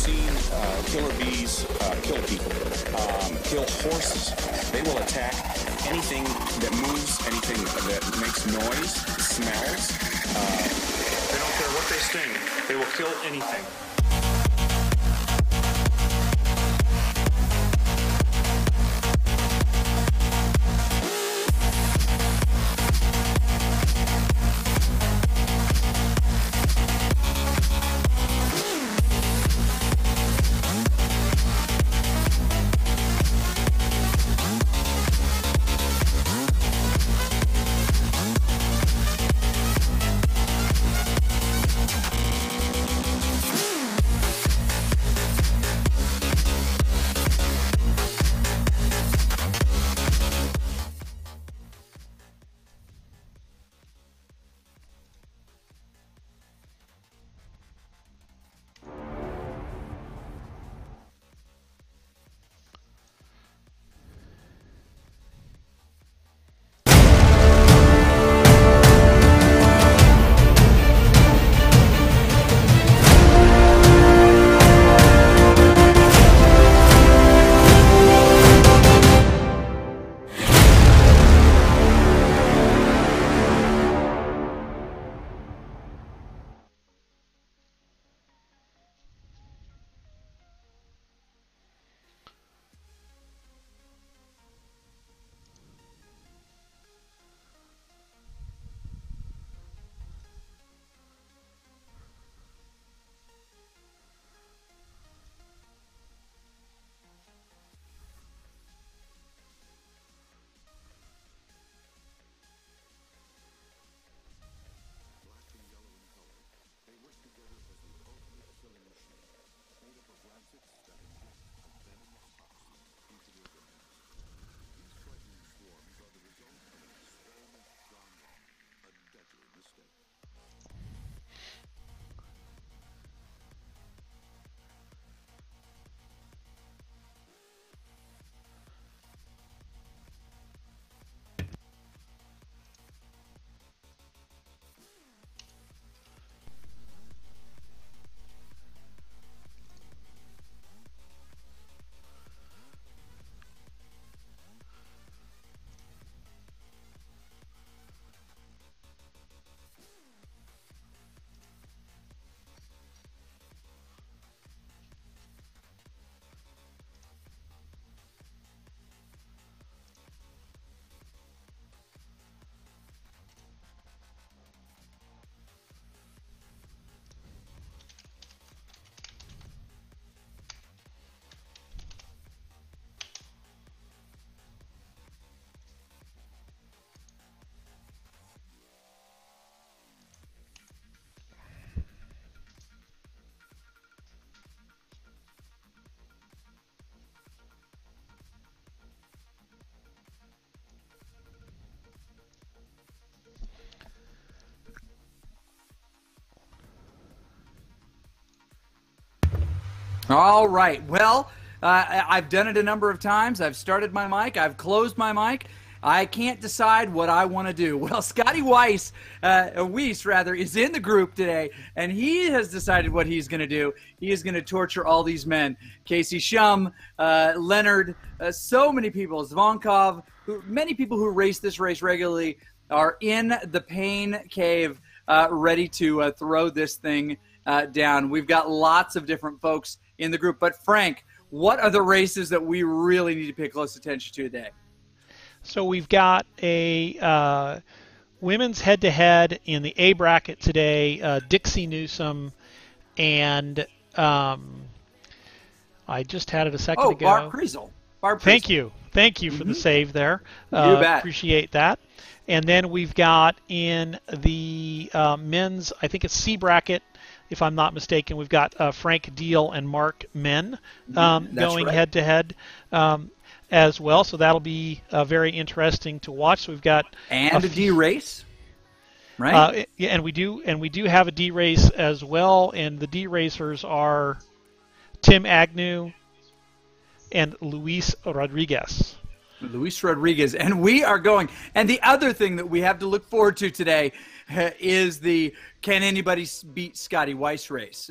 seen killer bees kill people, kill horses. They will attack anything that moves, anything that makes noise, smells. They don't care what they sting. They will kill anything. All right. Well, I've done it a number of times. I've started my mic. I've closed my mic. I can't decide what I want to do. Well, Scotty Weiss, rather, is in the group today, and he has decided what he's going to do. He is going to torture all these men. Casey Shum, Leonard, so many people, Zvonkov, many people who race this race regularly are in the pain cave ready to throw this thing down. We've got lots of different folks in the group. But, Frank, what are the races that we really need to pay close attention to today? So we've got a women's head-to-head in the A bracket today, Dixie Newsome and I just had it a second ago. Barb Priesel. Thank you for the save there. You bet. Appreciate that. And then we've got in the men's, I think it's C bracket, if I'm not mistaken, we've got Frank Deal and Mark Men going head-to-head as well. So that'll be very interesting to watch. So we've got a D race, right? And we do have a D race as well. And the D racers are Tim Agnew and Luis Rodriguez. And we are going. And the other thing that we have to look forward to today, is the Can Anybody Beat Scotty Weiss race.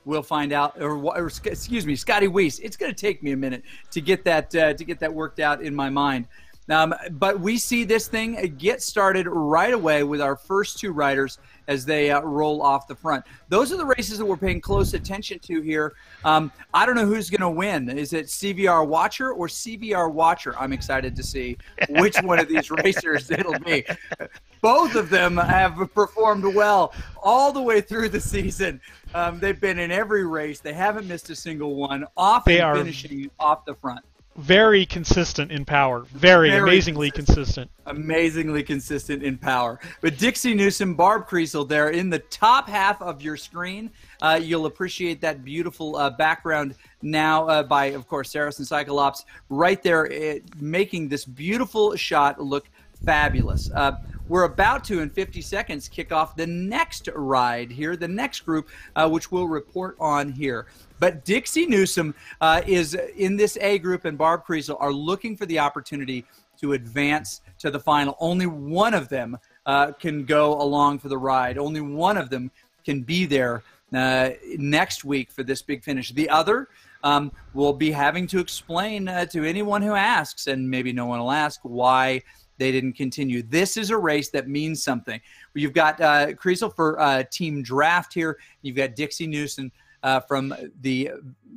We'll find out, or excuse me, Scotty Weiss. It's going to take me a minute to get that worked out in my mind. But we see this thing get started right away with our first two riders as they roll off the front. Those are the races that we're paying close attention to here. I don't know who's going to win. Is it CVR Watcher or CVR Watcher? I'm excited to see which one of these racers it'll be. Both of them have performed well all the way through the season. They've been in every race. They haven't missed a single one, often finishing off the front. Very consistent in power. Very amazingly consistent. Amazingly consistent in power. But Dixie Newsom, Barb Kriesel there in the top half of your screen. You'll appreciate that beautiful background now by, of course, Saracen Cyclops right there making this beautiful shot look fabulous. We're about to, in 50 seconds, kick off the next ride here, the next group, which we'll report on here. But Dixie Newsom is in this A group, and Barb Kriesel are looking for the opportunity to advance to the final. Only one of them can go along for the ride. Only one of them can be there next week for this big finish. The other will be having to explain to anyone who asks, and maybe no one will ask, why they didn't continue. This is a race that means something. You've got Kriesel for Team Draft here. You've got Dixie Newsom from the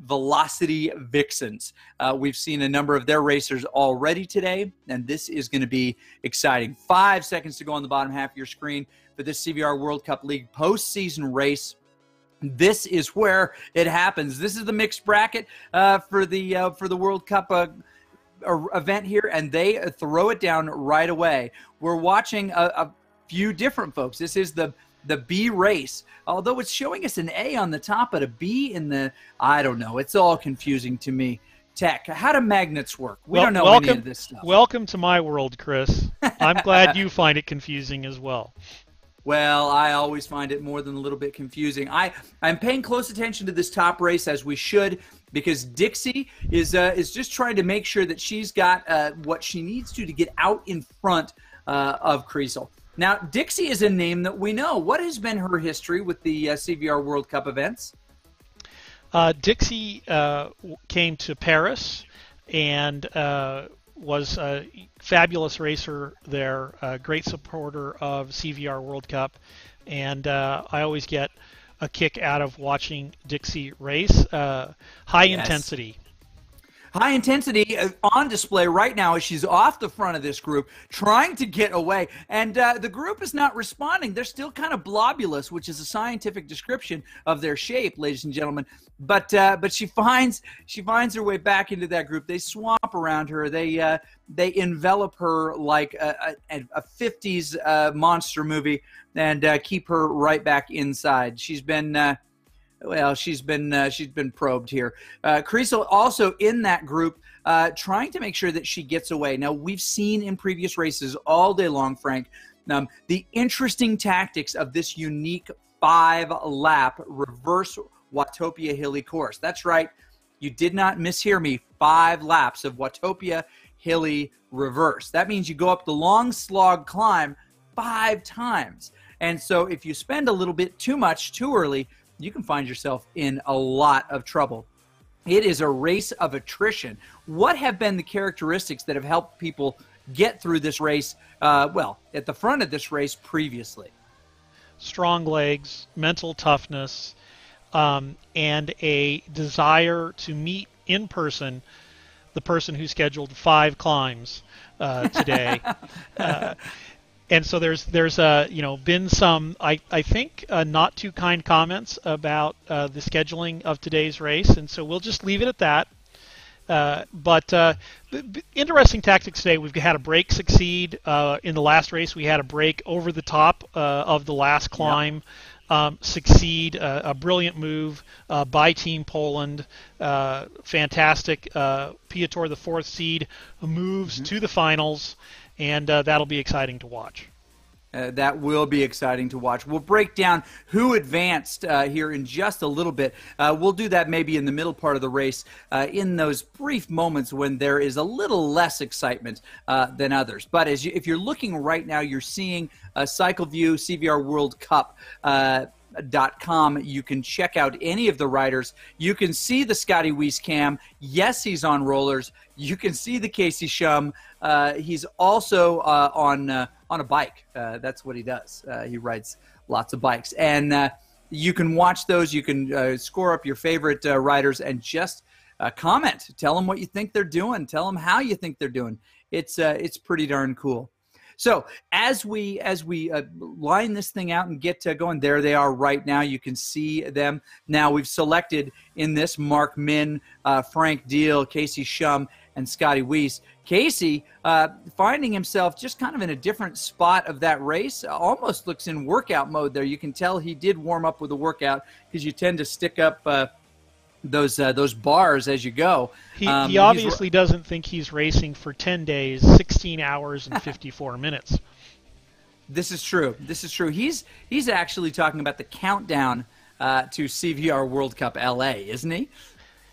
Velocity Vixens. We've seen a number of their racers already today, and this is going to be exciting. 5 seconds to go on the bottom half of your screen for this CVR World Cup League postseason race. This is where it happens. This is the mixed bracket for the World Cup event here, and they throw it down right away. We're watching a few different folks. This is the B race, although it's showing us an A on the top, but a B in the, I don't know. It's all confusing to me. Tech, how do magnets work? We don't know any of this stuff. Welcome to my world, Chris. I'm glad you find it confusing as well. Well, I always find it more than a little bit confusing. I'm paying close attention to this top race, as we should, because Dixie is just trying to make sure that she's got what she needs to get out in front of Kriesel. Now, Dixie is a name that we know. What has been her history with the CVR World Cup events? Dixie came to Paris and was a fabulous racer there, a great supporter of CVR World Cup, and I always get a kick out of watching Dixie race. High intensity. High intensity on display right now as she's off the front of this group, trying to get away. And the group is not responding. They're still kind of globulous, which is a scientific description of their shape, ladies and gentlemen. But she finds her way back into that group. They swamp around her. They envelop her like a 50s monster movie and keep her right back inside. She's been probed here. Kriesel also in that group, trying to make sure that she gets away. Now, we've seen in previous races all day long, Frank, the interesting tactics of this unique 5-lap reverse Watopia Hilly course. That's right. You did not mishear me. 5 laps of Watopia Hilly reverse. That means you go up the long slog climb 5 times. And so if you spend a little bit too much too early, you can find yourself in a lot of trouble. It is a race of attrition. What have been the characteristics that have helped people get through this race, at the front of this race previously? Strong legs, mental toughness, and a desire to meet in person the person who scheduled 5 climbs today. And so there's been some, I think, not too kind comments about the scheduling of today's race, and so we'll just leave it at that. But interesting tactics today. We've had a break succeed. In the last race, we had a break over the top of the last climb succeed. A brilliant move by Team Poland. Fantastic. Piotr, the 4th seed, moves to the finals. And that'll be exciting to watch. That will be exciting to watch. We'll break down who advanced here in just a little bit. We'll do that maybe in the middle part of the race in those brief moments when there is a little less excitement than others. But if you're looking right now, you're seeing CycleView CVR World Cup .com. You can check out any of the riders. You can see the Scotty Weiss cam. Yes, he's on rollers. You can see the Casey Shum. He's also on a bike. That's what he does. He rides lots of bikes. And you can watch those. You can score up your favorite riders and just comment. Tell them what you think they're doing. Tell them how you think they're doing. It's pretty darn cool. So as we line this thing out and get going, there they are right now. You can see them. Now we've selected in this Mark Min, Frank Deal, Casey Shum, and Scotty Weiss. Casey finding himself just kind of in a different spot of that race, almost looks in workout mode there. You can tell he did warm up with a workout because you tend to stick up those bars as you go. He obviously doesn't think he's racing for 10 days, 16 hours, and 54 minutes. This is true. He's actually talking about the countdown to CVR World Cup LA, isn't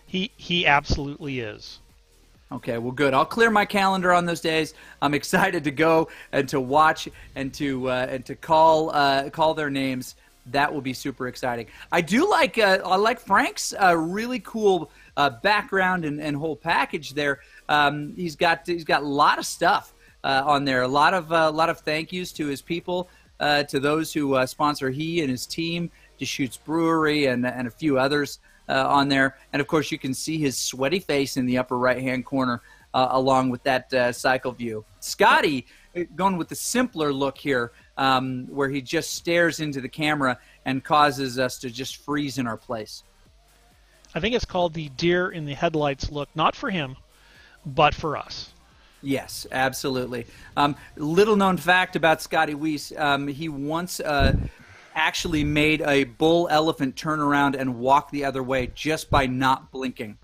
he? He absolutely is. Okay, well, good. I'll clear my calendar on those days. I'm excited to go and to watch and to call their names. That will be super exciting. I like Frank's really cool background and whole package there. He's got a lot of stuff on there. A lot of thank yous to his people, to those who sponsor he and his team, Deschutes Brewery and a few others on there. And of course, you can see his sweaty face in the upper right hand corner, along with that CycleView. Scotty going with the simpler look here. Where he just stares into the camera and causes us to just freeze in our place. I think it's called the deer in the headlights look, not for him, but for us. Yes, absolutely. Little known fact about Scotty Weiss, he once actually made a bull elephant turn around and walk the other way just by not blinking.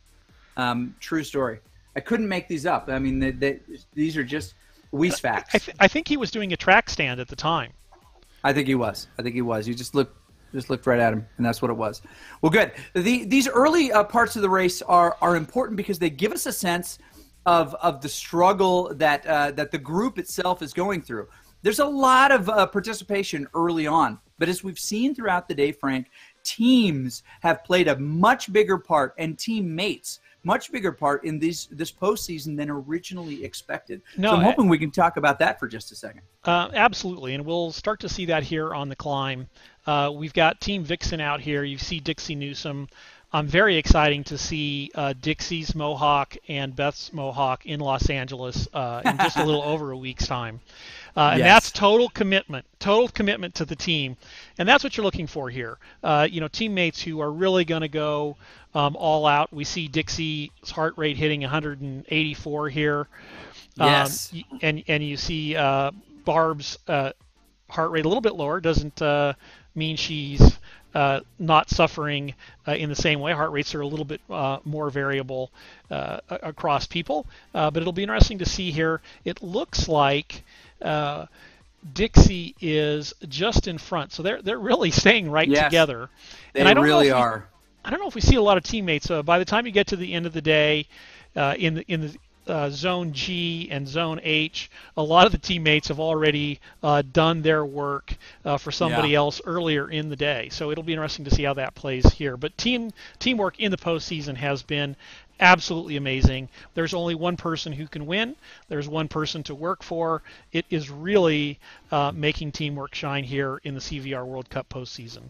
True story. I couldn't make these up. I mean, these are just Weiss facts. I think he was doing a track stand at the time. I think he was. You just looked right at him, and that's what it was. Well, good. These early parts of the race are important because they give us a sense of the struggle that the group itself is going through. There's a lot of participation early on, but as we've seen throughout the day, Frank, teams have played a much bigger part, and teammates much bigger part in this postseason than originally expected. So I'm hoping we can talk about that for just a second. Absolutely, and we'll start to see that here on the climb. We've got Team Vixen out here. You see Dixie Newsom. I'm very exciting to see Dixie's Mohawk and Beth's Mohawk in Los Angeles in just a little over a week's time. And yes. That's total commitment to the team. And that's what you're looking for here. Teammates who are really going to go all out. We see Dixie's heart rate hitting 184 here. Yes. And you see Barb's heart rate a little bit lower. Doesn't mean she's not suffering in the same way. Heart rates are a little bit more variable across people. But it'll be interesting to see here. It looks like Dixie is just in front, so they're really staying right together. They really are. I don't know if we see a lot of teammates. By the time you get to the end of the day, in the Zone G and Zone H, a lot of the teammates have already done their work for somebody else earlier in the day. So it'll be interesting to see how that plays here. But teamwork in the postseason has been absolutely amazing. There's only one person who can win. There's one person to work for. It is really making teamwork shine here in the CVR World Cup postseason.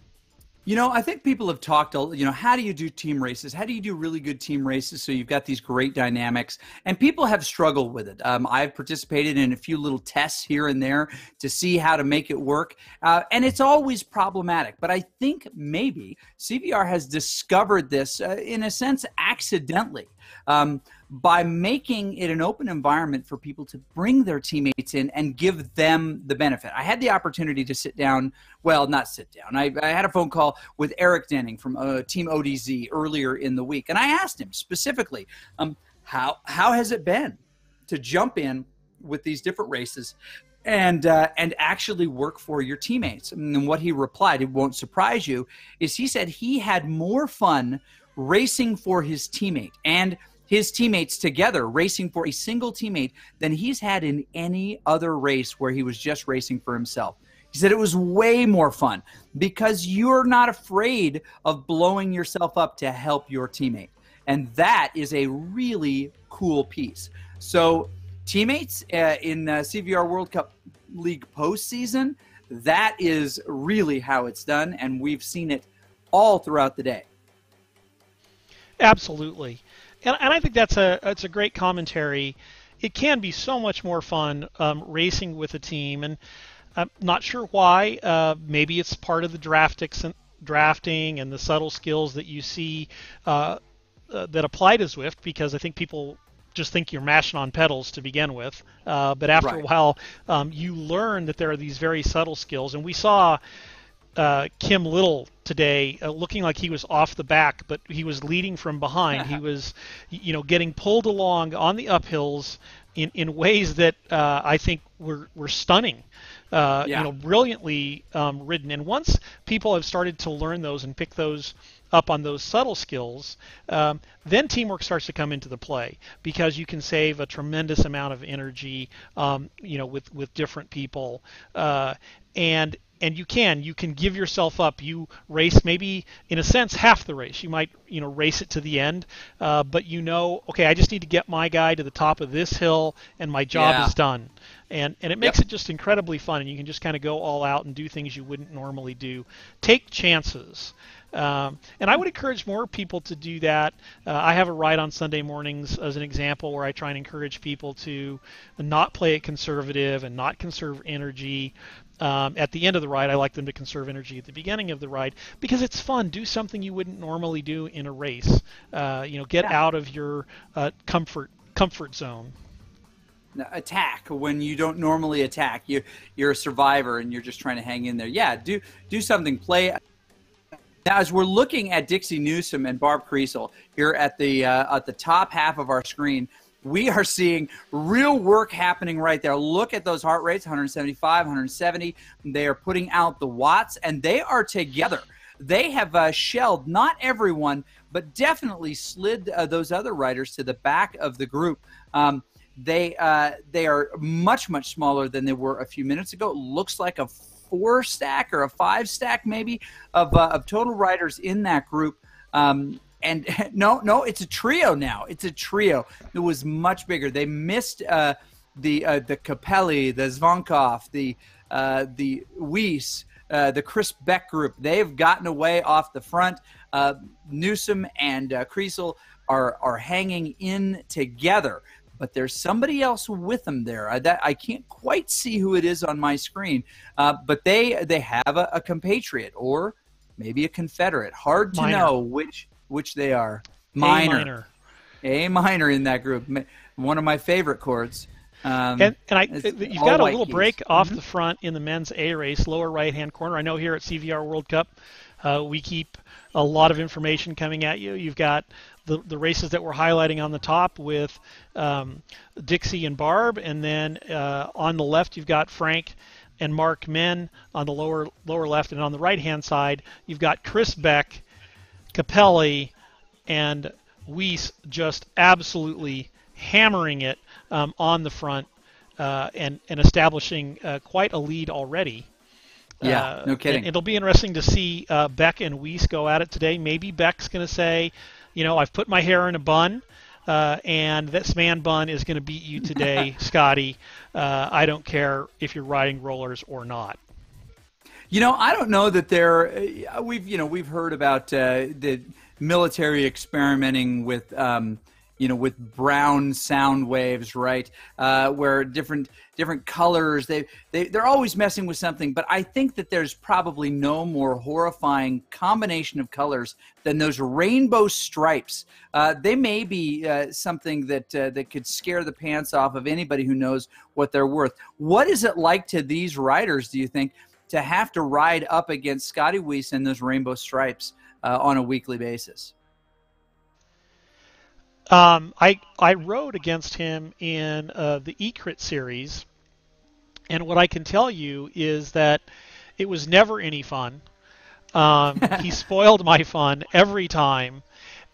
I think people have talked, how do you do team races? How do you do really good team races so you've got these great dynamics? And people have struggled with it. I've participated in a few little tests here and there to see how to make it work. And it's always problematic. But I think maybe CVR has discovered this, in a sense, accidentally. By making it an open environment for people to bring their teammates in and give them the benefit. I had the opportunity to sit down, well, not sit down. I had a phone call with Eric Denning from Team ODZ earlier in the week, and I asked him specifically, how has it been to jump in with these different races and actually work for your teammates. And what he replied, it won't surprise you, is he said he had more fun racing for his teammate and his teammates together, racing for a single teammate, than he's had in any other race where he was just racing for himself. He said it was way more fun because you're not afraid of blowing yourself up to help your teammate. And that is a really cool piece. So teammates in CVR World Cup League postseason, that is really how it's done, and we've seen it all throughout the day. Absolutely. And I think that's a great commentary. It can be so much more fun racing with a team, and I'm not sure why. Maybe it's part of the drafting and the subtle skills that you see that apply to Zwift, because I think people just think you're mashing on pedals to begin with. But after a while, you learn that there are these very subtle skills. And we saw Kim Little today looking like he was off the back, but he was leading from behind. He was, getting pulled along on the uphills in ways that I think were stunning. Brilliantly ridden. And once people have started to learn those and pick those up on those subtle skills, then teamwork starts to come into the play, because you can save a tremendous amount of energy, with different people, and you can give yourself up. You race maybe in a sense half the race. You might race it to the end, but okay, I just need to get my guy to the top of this hill, and my job is done. And it makes it just incredibly fun, and you can just kind of go all out and do things you wouldn't normally do. Take chances. And I would encourage more people to do that. I have a ride on Sunday mornings as an example where I try and encourage people to not play it conservative and not conserve energy at the end of the ride. I like them to conserve energy at the beginning of the ride because it's fun. Do something you wouldn't normally do in a race. Get out of your comfort zone. Attack when you don't normally attack. You're a survivor and you're just trying to hang in there. Yeah, do something. Play. Now, as we're looking at Dixie Newsom and Barb Creasel here at the top half of our screen, we are seeing real work happening right there. Look at those heart rates, 175, 170. They are putting out the watts, and they are together. They have shelled, not everyone, but definitely slid those other riders to the back of the group. They are much, much smaller than they were a few minutes ago. It looks like a 4-stack or a 5-stack maybe of total riders in that group. And no, it's a trio now. It's a trio. It was much bigger. They missed the Capelli, the Zvonkov, the Weiss, the Chris Beck group. They've gotten away off the front. Newsom and Creasel are hanging in together. But there's somebody else with them there. I can't quite see who it is on my screen. But they have a compatriot or maybe a confederate. Hard to know which they are. Minor. A minor in that group. One of my favorite chords. You've got a little break off the front in the men's A race, lower right-hand corner. I know here at CVR World Cup, we keep a lot of information coming at you. You've got the races that we're highlighting on the top with Dixie and Barb, and then on the left you've got Frank and Mark Men on the lower left, and on the right-hand side you've got Chris Beck, Capelli, and Weiss just absolutely hammering it on the front and establishing quite a lead already. Yeah, no kidding. It'll be interesting to see Beck and Weiss go at it today. Maybe Beck's going to say, I've put my hair in a bun, and this man bun is going to beat you today, Scotty. I don't care if you're riding rollers or not. I don't know that we've heard about the military experimenting with with brown sound waves, right? Where different colors, they're always messing with something. But I think that there's probably no more horrifying combination of colors than those rainbow stripes. They may be something that could scare the pants off of anybody who knows what they're worth. What is it like to these riders, do you think, to have to ride up against Scotty Weiss and those rainbow stripes on a weekly basis? I rode against him in the E-Crit series, And what I can tell you is that it was never any fun. He spoiled my fun every time,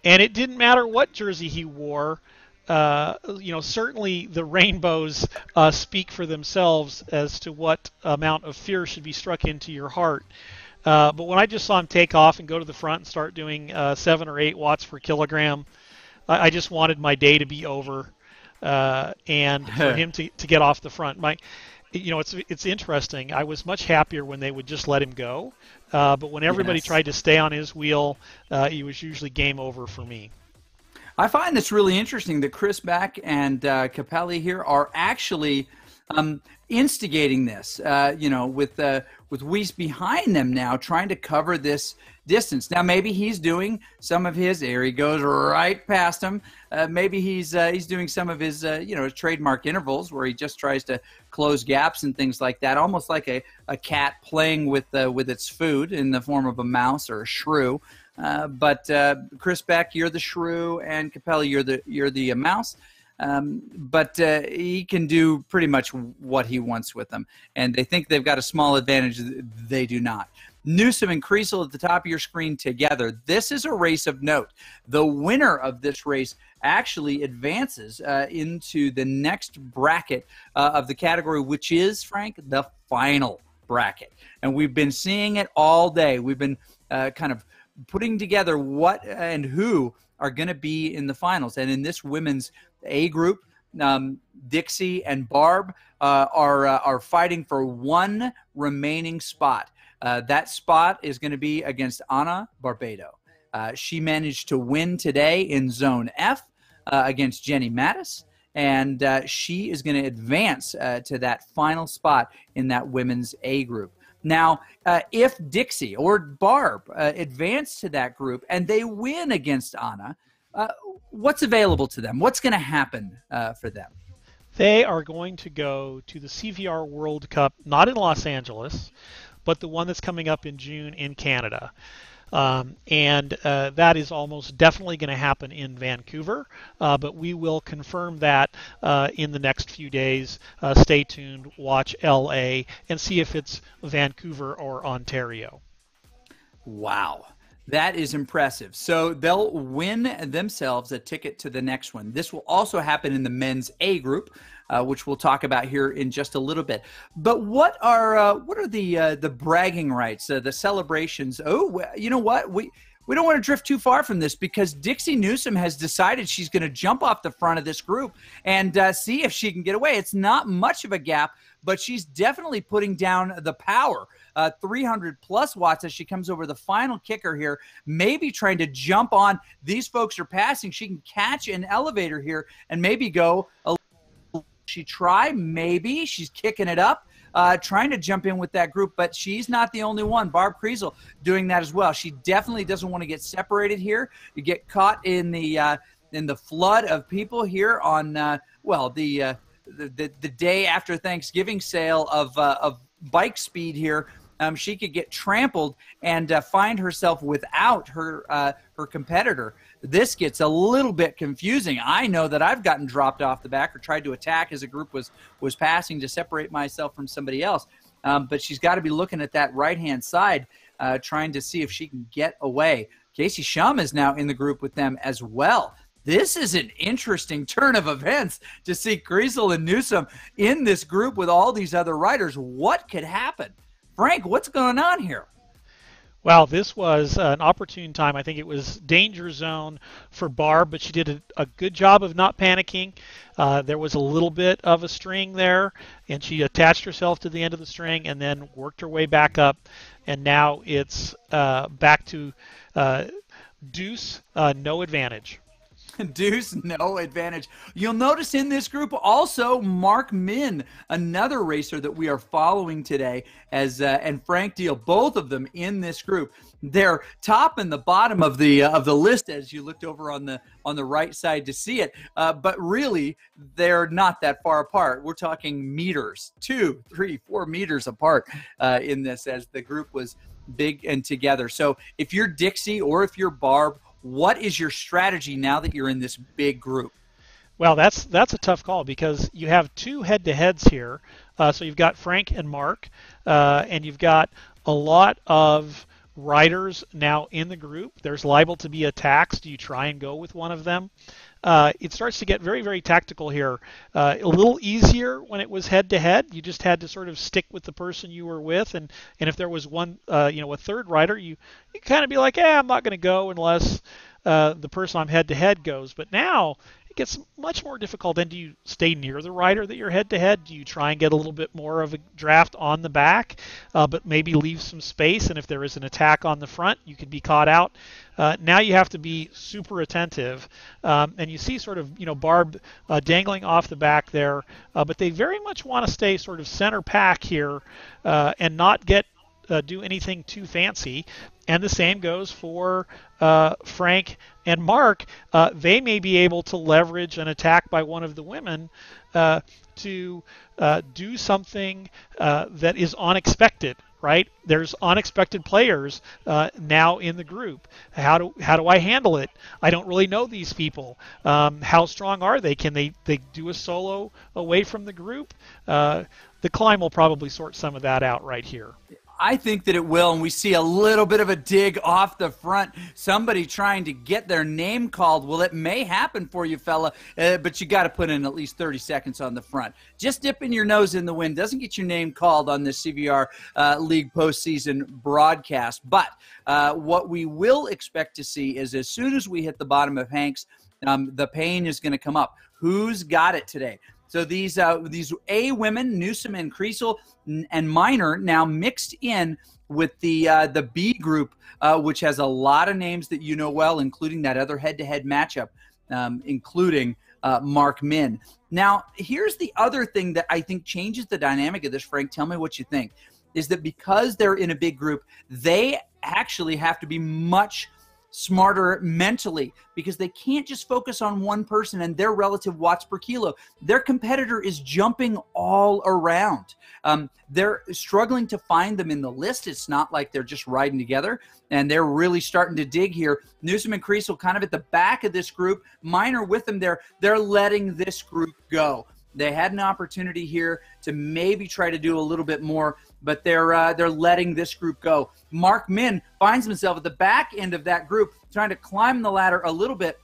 and it didn't matter what jersey he wore. Certainly the rainbows speak for themselves as to what amount of fear should be struck into your heart. But when I just saw him take off and go to the front and start doing 7 or 8 watts per kilogram, I just wanted my day to be over, and for him to get off the front. It's interesting. I was much happier when they would just let him go, but when everybody tried to stay on his wheel, it was usually game over for me. I find this really interesting that Chris Beck and Capelli here are actually instigating this, with Weiss behind them now, trying to cover this distance. Now, maybe he's doing some of his, there he goes right past him. Maybe he's doing some of his, his trademark intervals where he just tries to close gaps and things like that, almost like a cat playing with its food in the form of a mouse or a shrew. But Chris Beck, you're the shrew, and Capelli, you're the mouse. But he can do pretty much what he wants with them, and they think they've got a small advantage. They do not. Newsom and Kriesel at the top of your screen together. This is a race of note. The winner of this race actually advances into the next bracket of the category, which is, Frank, the final bracket. And we've been seeing it all day. We've been kind of putting together what and who are going to be in the finals. And in this women's A group, Dixie and Barb are fighting for one remaining spot. That spot is going to be against Ana Barbado. She managed to win today in Zone F against Jenny Mattis, and she is going to advance to that final spot in that women's A group. Now, if Dixie or Barb advance to that group and they win against Ana, what's available to them? What's going to happen for them? They are going to go to the CVR World Cup, not in Los Angeles, but the one that's coming up in June in Canada. And that is almost definitely going to happen in Vancouver, but we will confirm that in the next few days. Stay tuned, watch LA, and see if it's Vancouver or Ontario. Wow. That is impressive. So they'll win themselves a ticket to the next one. This will also happen in the men's A group, which we'll talk about here in just a little bit. But what are the bragging rights, the celebrations? Oh, you know what? We don't want to drift too far from this, because Dixie Newsom has decided she's going to jump off the front of this group and see if she can get away. It's not much of a gap, but she's definitely putting down the power. 300 plus watts as she comes over the final kicker here, maybe trying to jump on. These folks are passing. She can catch an elevator here and maybe go a little. She try, maybe. She's kicking it up. Trying to jump in with that group, but she's not the only one. Barb Kriesel doing that as well. She definitely doesn't want to get separated here. You get caught in the flood of people here on the day after Thanksgiving sale of bike speed here. She could get trampled and find herself without her competitor. This gets a little bit confusing. I know that I've gotten dropped off the back or tried to attack as a group was passing to separate myself from somebody else. But she's got to be looking at that right-hand side, trying to see if she can get away. Casey Shum is now in the group with them as well. This is an interesting turn of events to see Kriesel and Newsom in this group with all these other riders. What could happen? Frank, what's going on here? Well, this was an opportune time. I think it was danger zone for Barb, but she did a good job of not panicking. There was a little bit of a string there, and she attached herself to the end of the string and then worked her way back up. And now it's back to deuce, no advantage. Deuce, no advantage. You'll notice in this group also Mark Min, another racer that we are following today, as and Frank Deal, both of them in this group. They're top and the bottom of the list as you looked over on the right side to see it, but really they're not that far apart. We're talking meters, 2, 3, 4 meters apart in this, as the group was big and together. So if you're Dixie or if you're Barb, what is your strategy now that you're in this big group? Well, that's a tough call, because you have 2 head-to-heads here. So you've got Frank and Mark, and you've got a lot of riders now in the group. There's liable to be attacks. Do you try and go with one of them? It starts to get very, very tactical here. A little easier when it was head-to-head. You just had to sort of stick with the person you were with, and if there was one, a third rider, you kind of be like, I'm not going to go unless the person I'm head-to-head goes. But now it gets much more difficult. And do you stay near the rider that you're head-to-head? Do you try and get a little bit more of a draft on the back, but maybe leave some space? And if there is an attack on the front, you could be caught out. Now you have to be super attentive, and you see sort of Barb dangling off the back there, but they very much want to stay sort of center pack here and not do anything too fancy. And the same goes for Frank and Mark. They may be able to leverage an attack by one of the women to do something that is unexpected. Right? There's unexpected players now in the group. How do I handle it? I don't really know these people. How strong are they? Can they do a solo away from the group? The climb will probably sort some of that out right here. I think that it will, and we see a little bit of a dig off the front. Somebody trying to get their name called. Well, it may happen for you, fella, but you got to put in at least 30 seconds on the front. Just dipping your nose in the wind doesn't get your name called on the CVR League postseason broadcast. But what we will expect to see is as soon as we hit the bottom of Hanks, the pain is going to come up. Who's got it today? So these A women, Newsom and Creasel and Minor, now mixed in with the B group, which has a lot of names that you know well, including that other head-to-head matchup, including Mark Min. Now, here's the other thing that I think changes the dynamic of this, Frank. Tell me what you think. Is that because they're in a big group, they actually have to be much smarter mentally because they can't just focus on one person and their relative watts per kilo. Their competitor is jumping all around. They're struggling to find them in the list. It's not like they're just riding together, and they're really starting to dig here. Newsom and Creasel kind of at the back of this group. Minor with them there. They're letting this group go. They had an opportunity here to maybe try to do a little bit more, but they're letting this group go. Mark Min finds himself at the back end of that group, trying to climb the ladder a little bit.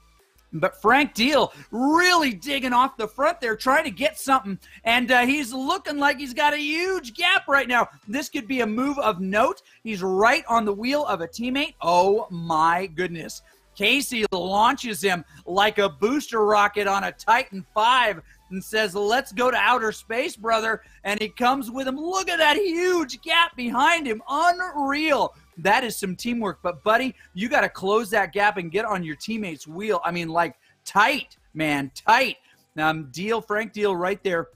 But Frank Deal really digging off the front there, trying to get something, and he's looking like he's got a huge gap right now. This could be a move of note. He's right on the wheel of a teammate. Oh, my goodness. Casey launches him like a booster rocket on a Titan V and says, let's go to outer space, brother. And he comes with him. Look at that huge gap behind him. Unreal. That is some teamwork. But, buddy, you got to close that gap and get on your teammate's wheel. I mean, like, tight, man, tight. Frank Deal right there.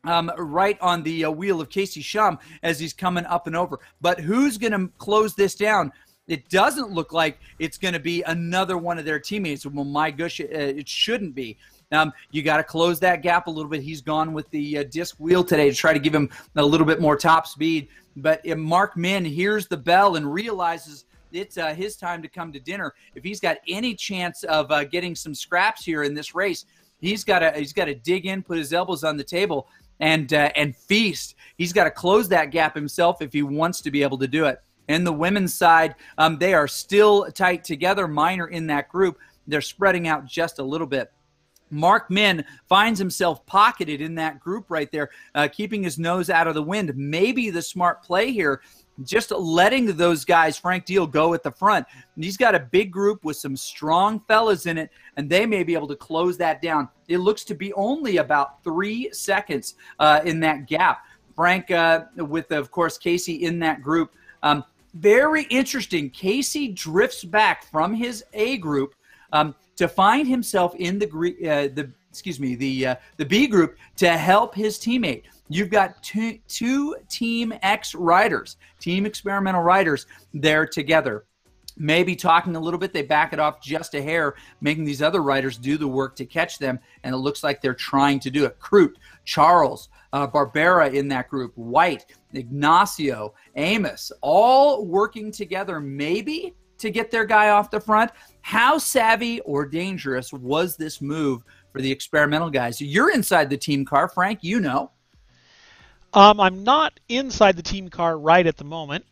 Right on the wheel of Casey Shum as he's coming up and over. But who's going to close this down? It doesn't look like it's going to be another one of their teammates. Well, my gosh, it shouldn't be. You got to close that gap a little bit. He's gone with the disc wheel today to try to give him a little bit more top speed. But if Mark Min hears the bell and realizes it's his time to come to dinner, if he's got any chance of getting some scraps here in this race, he's got to dig in, put his elbows on the table, and feast. He's got to close that gap himself if he wants to be able to do it. And the women's side, they are still tight together. Minor in that group. They're spreading out just a little bit. Mark Min finds himself pocketed in that group right there, keeping his nose out of the wind. Maybe the smart play here, just letting those guys, Frank Deal, go at the front. And he's got a big group with some strong fellas in it, and they may be able to close that down. It looks to be only about 3 seconds in that gap. Frank, with, of course, Casey in that group. Very interesting. Casey drifts back from his A group to find himself in the B group to help his teammate. You've got two Team X riders, Team Experimental riders there together. Maybe talking a little bit, they back it off just a hair, making these other riders do the work to catch them, and it looks like they're trying to do it. Crute, Charles, Barbera in that group, White, Ignacio, Amos, all working together maybe to get their guy off the front. How savvy or dangerous was this move for the experimental guys? You're inside the team car, Frank, you know. I'm not inside the team car right at the moment,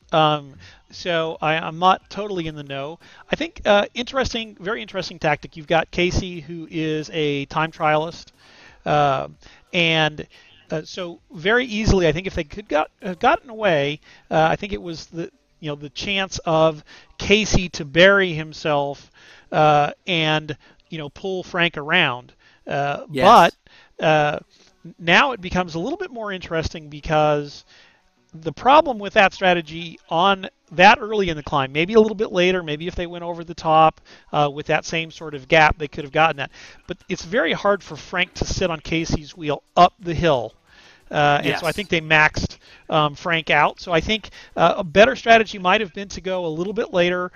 so I'm not totally in the know. I think interesting, very interesting tactic. You've got Casey, who is a time trialist, uh, and so very easily, I think if they could have gotten away, I think it was the chance of Casey to bury himself and pull Frank around, but. Yes. Now it becomes a little bit more interesting because the problem with that strategy on that early in the climb, maybe a little bit later, maybe if they went over the top with that same sort of gap, they could have gotten that. But it's very hard for Frank to sit on Casey's wheel up the hill. And so I think they maxed Frank out. So I think a better strategy might have been to go a little bit later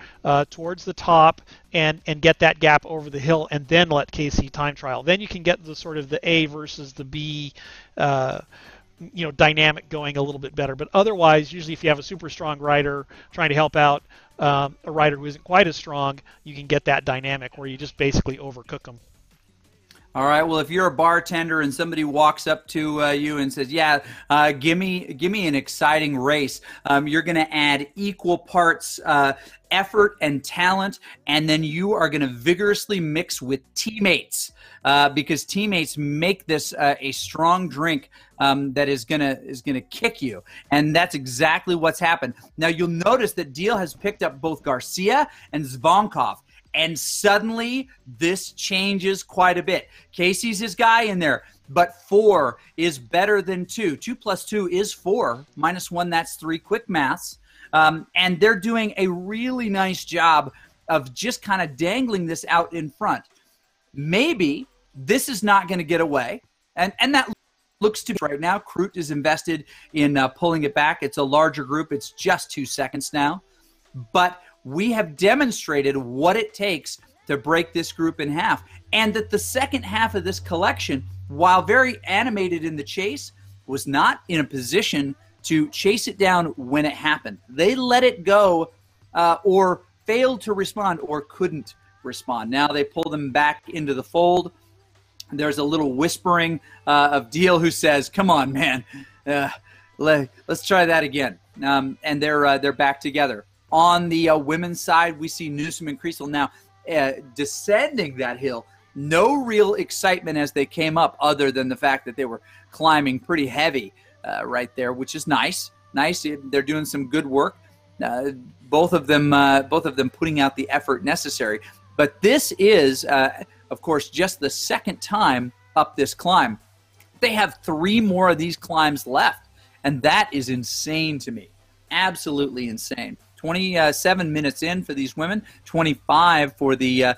towards the top and get that gap over the hill and then let Casey time trial. Then you can get the sort of the A versus the B dynamic going a little bit better. But otherwise, usually if you have a super strong rider trying to help out a rider who isn't quite as strong, you can get that dynamic where you just basically overcook them. All right. Well, if you're a bartender and somebody walks up to you and says, "Yeah, give me an exciting race," you're going to add equal parts effort and talent, and then you are going to vigorously mix with teammates because teammates make this a strong drink that is gonna kick you, and that's exactly what's happened. Now you'll notice that Deal has picked up both Garcia and Zvonkov. And suddenly, this changes quite a bit. Casey's his guy in there, but 4 is better than 2. 2 plus 2 is 4. Minus 1, that's 3. Quick maths. And they're doing a really nice job of just kind of dangling this out in front. Maybe this is not going to get away. And that looks to be right now. Kroot is invested in pulling it back. It's a larger group. It's just 2 seconds now. But we have demonstrated what it takes to break this group in half, and that the second half of this collection, while very animated in the chase, was not in a position to chase it down when it happened. They let it go or failed to respond or couldn't respond. Now they pull them back into the fold. There's a little whispering of Deal, who says, "Come on, man, let's try that again." And they're back together. On the women's side, we see Newsom and Kriesel now descending that hill. No real excitement as they came up, other than the fact that they were climbing pretty heavy right there, which is nice. Nice. They're doing some good work. Both of them putting out the effort necessary. But this is, of course, just the second time up this climb. They have 3 more of these climbs left, and that is insane to me. Absolutely insane. 27 minutes in for these women, 25 for the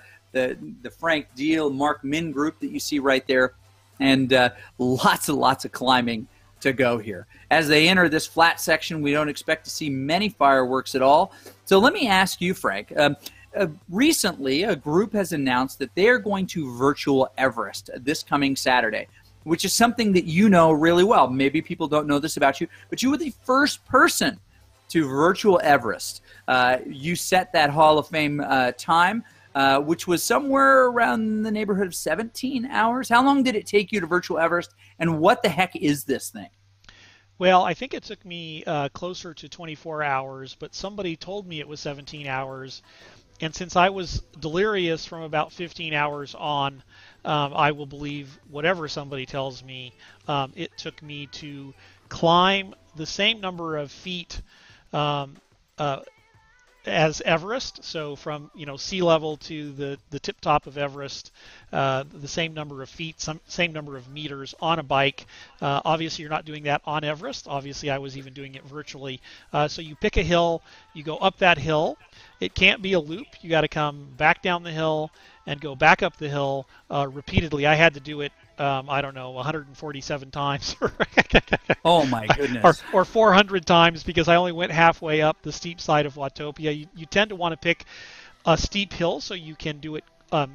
Frank Deal, Mark Min group that you see right there, and lots and lots of climbing to go here. As they enter this flat section, we don't expect to see many fireworks at all. So let me ask you, Frank, recently a group has announced that they are going to virtual Everest this coming Saturday, which is something that you know really well. Maybe people don't know this about you, but you were the first person to virtual Everest. You set that Hall of Fame time, which was somewhere around the neighborhood of 17 hours. How long did it take you to virtual Everest, and what the heck is this thing? Well, I think it took me closer to 24 hours, but somebody told me it was 17 hours. And since I was delirious from about 15 hours on, I will believe whatever somebody tells me. It took me to climb the same number of feet as Everest, so from sea level to the tip top of Everest, the same number of feet, same number of meters on a bike. Obviously, you're not doing that on Everest. Obviously, I was even doing it virtually. So you pick a hill, you go up that hill. It can't be a loop. You got to come back down the hill and go back up the hill repeatedly. I had to do it 147 times. Oh my goodness. Or 400 times, because I only went halfway up the steep side of Watopia. You tend to want to pick a steep hill so you can do it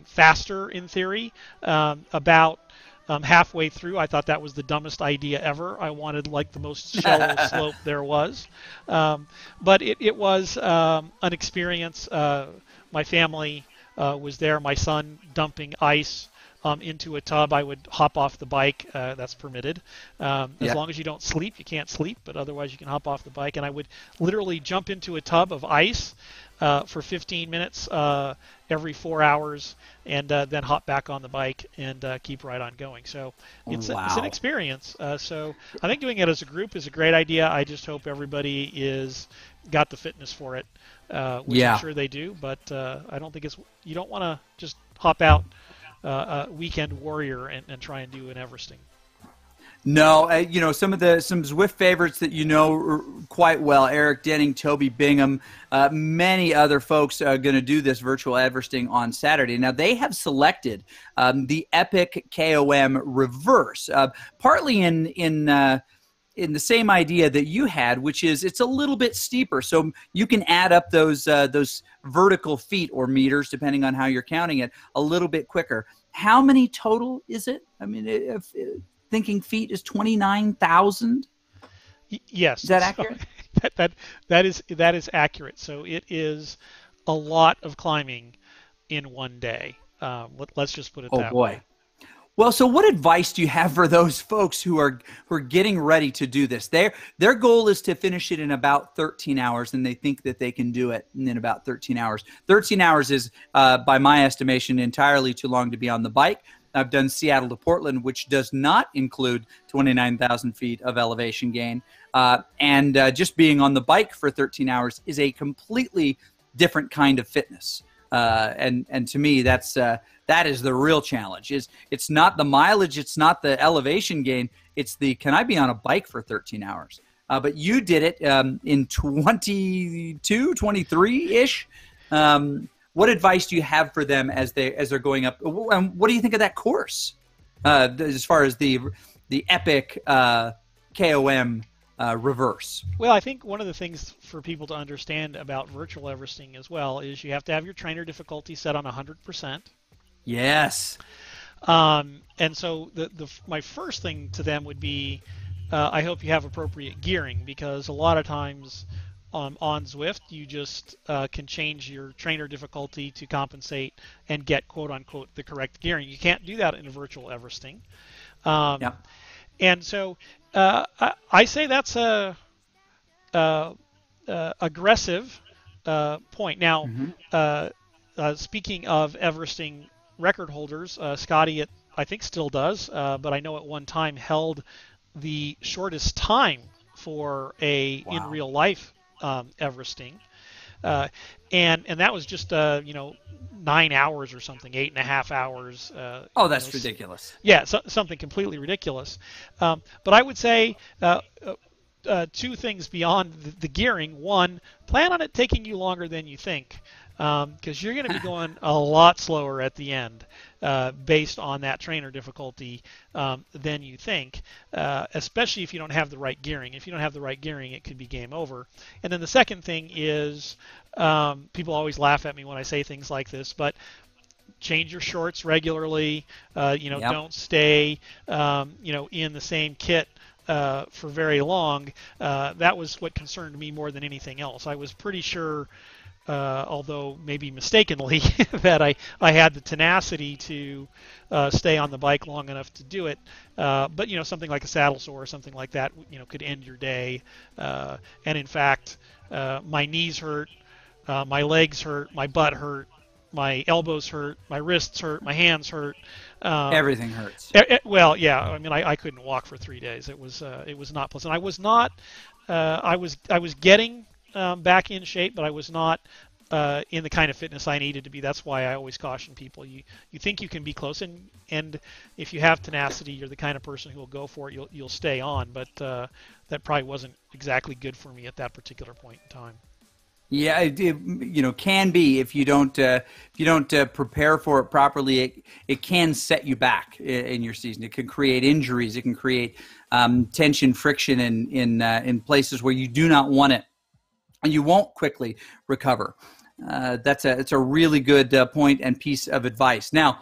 faster in theory. About halfway through, I thought that was the dumbest idea ever. I wanted like the most shallow slope there was. But it was an experience. My family was there. My son dumping ice into a tub. I would hop off the bike. That's permitted. As long as you don't sleep, you can't sleep, but otherwise you can hop off the bike. And I would literally jump into a tub of ice for 15 minutes every 4 hours, and then hop back on the bike and keep right on going. So it's an experience. So I think doing it as a group is a great idea. I just hope everybody is got the fitness for it, which I'm sure they do. But I don't think you don't want to just hop out a weekend warrior and try and do an Everesting. No, some Zwift favorites that quite well: Eric Denning, Toby Bingham, many other folks are going to do this virtual Everesting on Saturday. Now they have selected the Epic KOM Reverse, partly in the same idea that you had, which is it's a little bit steeper, so you can add up those vertical feet or meters, depending on how you're counting it, a little bit quicker. How many total is it? I mean, thinking feet is 29,000. Yes, is that accurate? that is accurate. So it is a lot of climbing in one day. Let's just put it that way. Well, so what advice do you have for those folks who are getting ready to do this? Their goal is to finish it in about 13 hours, and they think that they can do it in about 13 hours. 13 hours is, by my estimation, entirely too long to be on the bike. I've done Seattle to Portland, which does not include 29,000 feet of elevation gain. And just being on the bike for 13 hours is a completely different kind of fitness. And to me, that is the real challenge. It's not the mileage, it's not the elevation gain, it's the can I be on a bike for 13 hours? But you did it in 22, 23-ish. What advice do you have for them as they're going up? And what do you think of that course as far as the Epic KOM Reverse? Well, I think one of the things for people to understand about virtual Everesting as well is you have to have your trainer difficulty set on 100%. Yes. And so my first thing to them would be, I hope you have appropriate gearing, because a lot of times on Zwift, you just can change your trainer difficulty to compensate and get quote-unquote the correct gearing. You can't do that in a virtual Everesting. And so I say that's a aggressive point. Now, speaking of Everesting record holders, Scotty, I think still does, but I know at one time held the shortest time for in real life Everesting, and that was just 9 hours or something, 8.5 hours. That's ridiculous. Yeah, something completely ridiculous. But I would say two things beyond the gearing. One, plan on it taking you longer than you think, because you're going to be going a lot slower at the end based on that trainer difficulty than you think, especially if you don't have the right gearing. If you don't have the right gearing, it could be game over. And then the second thing is, people always laugh at me when I say things like this, but change your shorts regularly. Don't stay in the same kit for very long. That was what concerned me more than anything else. I was pretty sure, although maybe mistakenly, that I had the tenacity to stay on the bike long enough to do it. But something like a saddle sore or something like that, could end your day. And in fact, my knees hurt, my legs hurt, my butt hurt, my elbows hurt, my wrists hurt, my hands hurt. Everything hurts. Well, yeah. I mean, I couldn't walk for 3 days. It was not pleasant. I was not. I was getting back in shape, but I was not in the kind of fitness I needed to be. That's why I always caution people. You think you can be close, and if you have tenacity, you're the kind of person who will go for it. You'll stay on. But that probably wasn't exactly good for me at that particular point in time. Yeah, it can be if you don't prepare for it properly. It can set you back in your season. It can create injuries. It can create tension, friction in places where you do not want it, and you won't quickly recover. It's a really good point and piece of advice. Now,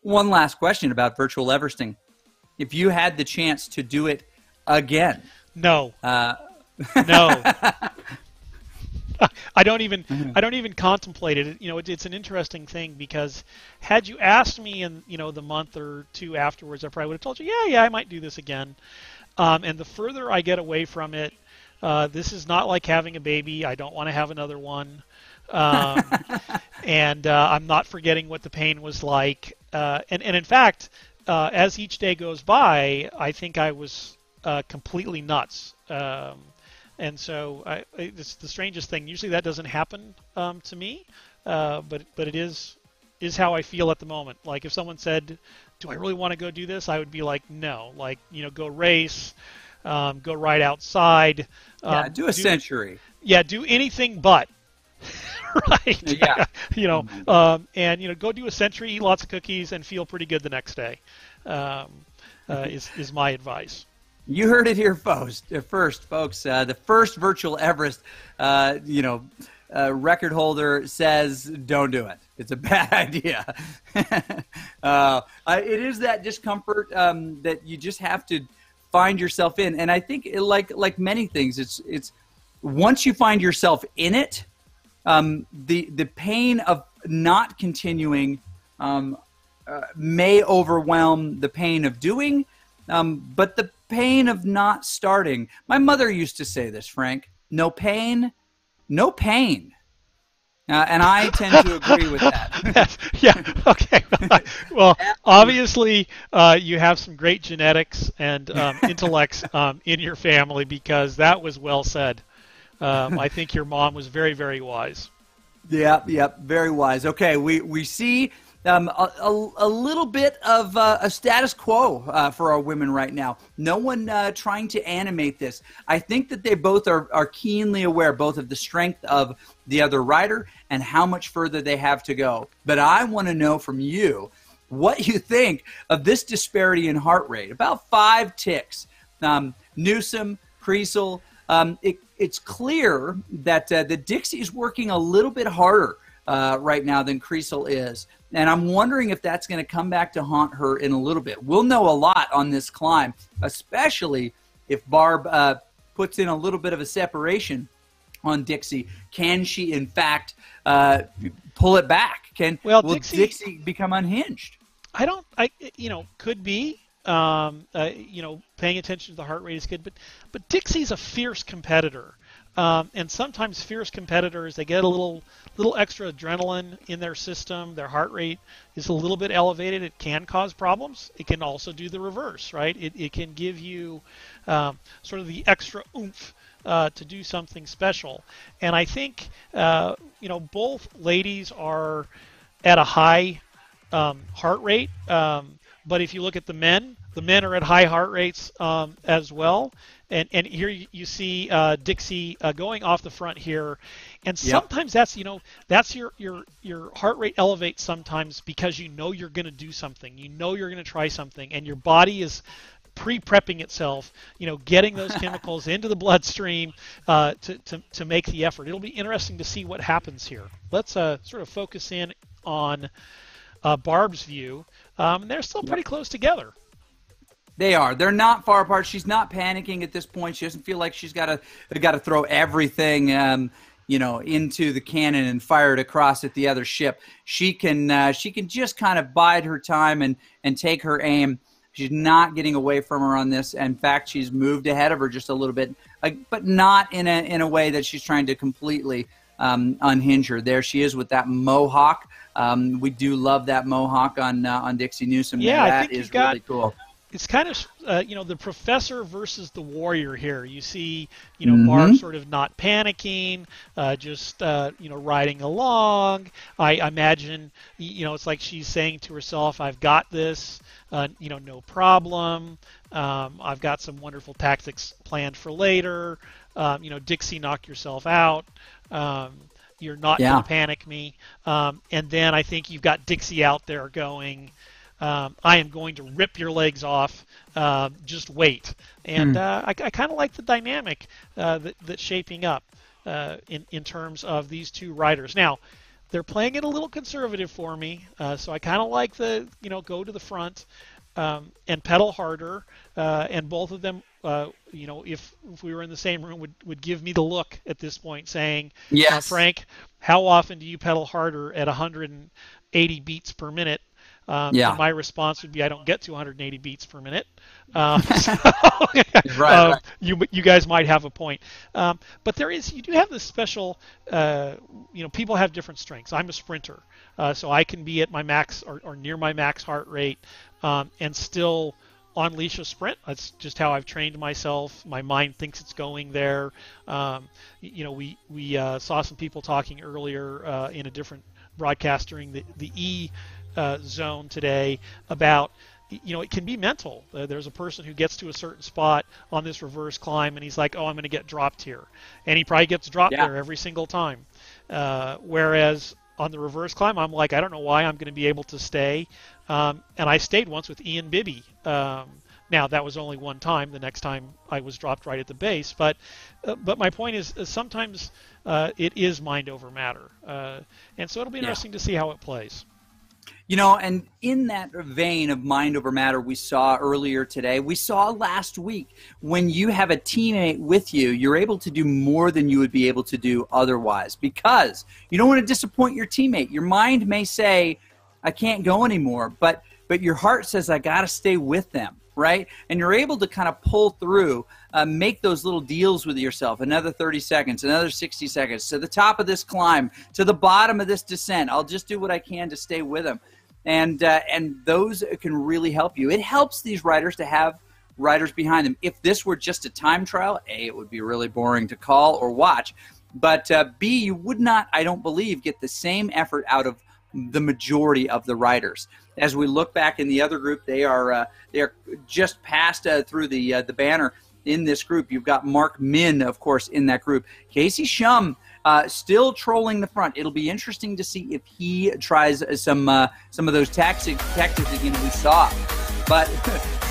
one last question about virtual Everesting: if you had the chance to do it again, no. I don't even contemplate it. It's an interesting thing because had you asked me in the month or two afterwards, I probably would have told you, yeah, I might do this again. And the further I get away from it, this is not like having a baby. I don't want to have another one. And I'm not forgetting what the pain was like. And in fact, as each day goes by, I think I was completely nuts. And so it's the strangest thing. Usually that doesn't happen to me, but it is how I feel at the moment. Like if someone said, "Do I really want to go do this?" I would be like, "No." Like go race, go ride outside. Do a century. Yeah, do anything but. Right. Yeah. And go do a century, eat lots of cookies, and feel pretty good the next day. Is my advice. You heard it here first, folks. The first virtual Everest, record holder says don't do it. It's a bad idea. It is that discomfort that you just have to find yourself in, and I think like many things, it's once you find yourself in it, the pain of not continuing may overwhelm the pain of doing, but the pain of not starting. My mother used to say this, Frank, no pain, no pain. And I tend to agree with that. Yeah, okay. Well, obviously, you have some great genetics and intellects in your family, because that was well said. I think your mom was very, very wise. Yeah, very wise. Okay, we see a little bit of a status quo for our women right now. No one trying to animate this. I think that they both are keenly aware both of the strength of the other rider and how much further they have to go. But I want to know from you what you think of this disparity in heart rate. About 5 ticks. Newsom, Creasel, it's clear that Dixie is working a little bit harder right now than Creasel is. And I'm wondering if that's going to come back to haunt her in a little bit. We'll know a lot on this climb, especially if Barb puts in a little bit of a separation on Dixie. Can she, in fact, pull it back? Will Dixie become unhinged? Could be. Paying attention to the heart rate is good, but Dixie's a fierce competitor. And sometimes fierce competitors, they get a little extra adrenaline in their system. Their heart rate is a little bit elevated. It can cause problems. It can also do the reverse, right? It can give you sort of the extra oomph to do something special. And I think, both ladies are at a high heart rate. But if you look at the men are at high heart rates as well. And here you see Dixie going off the front here, and sometimes that's your heart rate elevates sometimes because you're going to do something, you're going to try something, and your body is pre-prepping itself, getting those chemicals into the bloodstream to make the effort. It'll be interesting to see what happens here. Let's sort of focus in on Barb's view. They're still pretty close together. They are. They're not far apart. She's not panicking at this point. She doesn't feel like she's got to throw everything, into the cannon and fire it across at the other ship. She can just kind of bide her time and take her aim. She's not getting away from her on this. In fact, she's moved ahead of her just a little bit, but not in a way that she's trying to completely unhinge her. There she is with that mohawk. We do love that mohawk on Dixie Newsom. Yeah, that I think is really cool. It's kind of, the professor versus the warrior here. You see, Barb sort of not panicking, just, riding along. I imagine, it's like she's saying to herself, I've got this, no problem. I've got some wonderful tactics planned for later. Dixie, knock yourself out. You're not going to panic me. And then I think you've got Dixie out there going, I am going to rip your legs off. Just wait. And I kind of like the dynamic that's shaping up in terms of these two riders. Now, they're playing it a little conservative for me, so I kind of like the go to the front. and pedal harder, and both of them, if we were in the same room, would give me the look at this point, saying, Yes. Frank, how often do you pedal harder at 180 beats per minute? Yeah. And my response would be, I don't get to 180 beats per minute. Right. You guys might have a point. But you do have this special, people have different strengths. I'm a sprinter, so I can be at my max or near my max heart rate and still unleash a sprint. That's just how I've trained myself. My mind thinks it's going there. We saw some people talking earlier in a different broadcast during the E zone today about, it can be mental. There's a person who gets to a certain spot on this reverse climb and he's like, oh, I'm going to get dropped here. And he probably gets dropped there every single time. Whereas on the reverse climb, I'm like, I don't know why I'm going to be able to stay. And I stayed once with Ian Bibby. Now, that was only one time. The next time I was dropped right at the base. But my point is sometimes it is mind over matter. And so it'll be interesting to see how it plays. And in that vein of mind over matter we saw earlier today, we saw last week, when you have a teammate with you, you're able to do more than you would be able to do otherwise, because you don't want to disappoint your teammate. Your mind may say, I can't go anymore, but your heart says, I got to stay with them, right? And you're able to kind of pull through, make those little deals with yourself, another 30 seconds, another 60 seconds, to the top of this climb, to the bottom of this descent. I'll just do what I can to stay with them. And those can really help you. It helps these riders to have riders behind them. If this were just a time trial, A, it would be really boring to call or watch. But B, you would not, I don't believe, get the same effort out of the majority of the riders. As we look back in the other group, they are just passed through the banner in this group. You've got Mark Min, of course, in that group. Casey Shum still trolling the front. It'll be interesting to see if he tries some of those tactics again we saw. But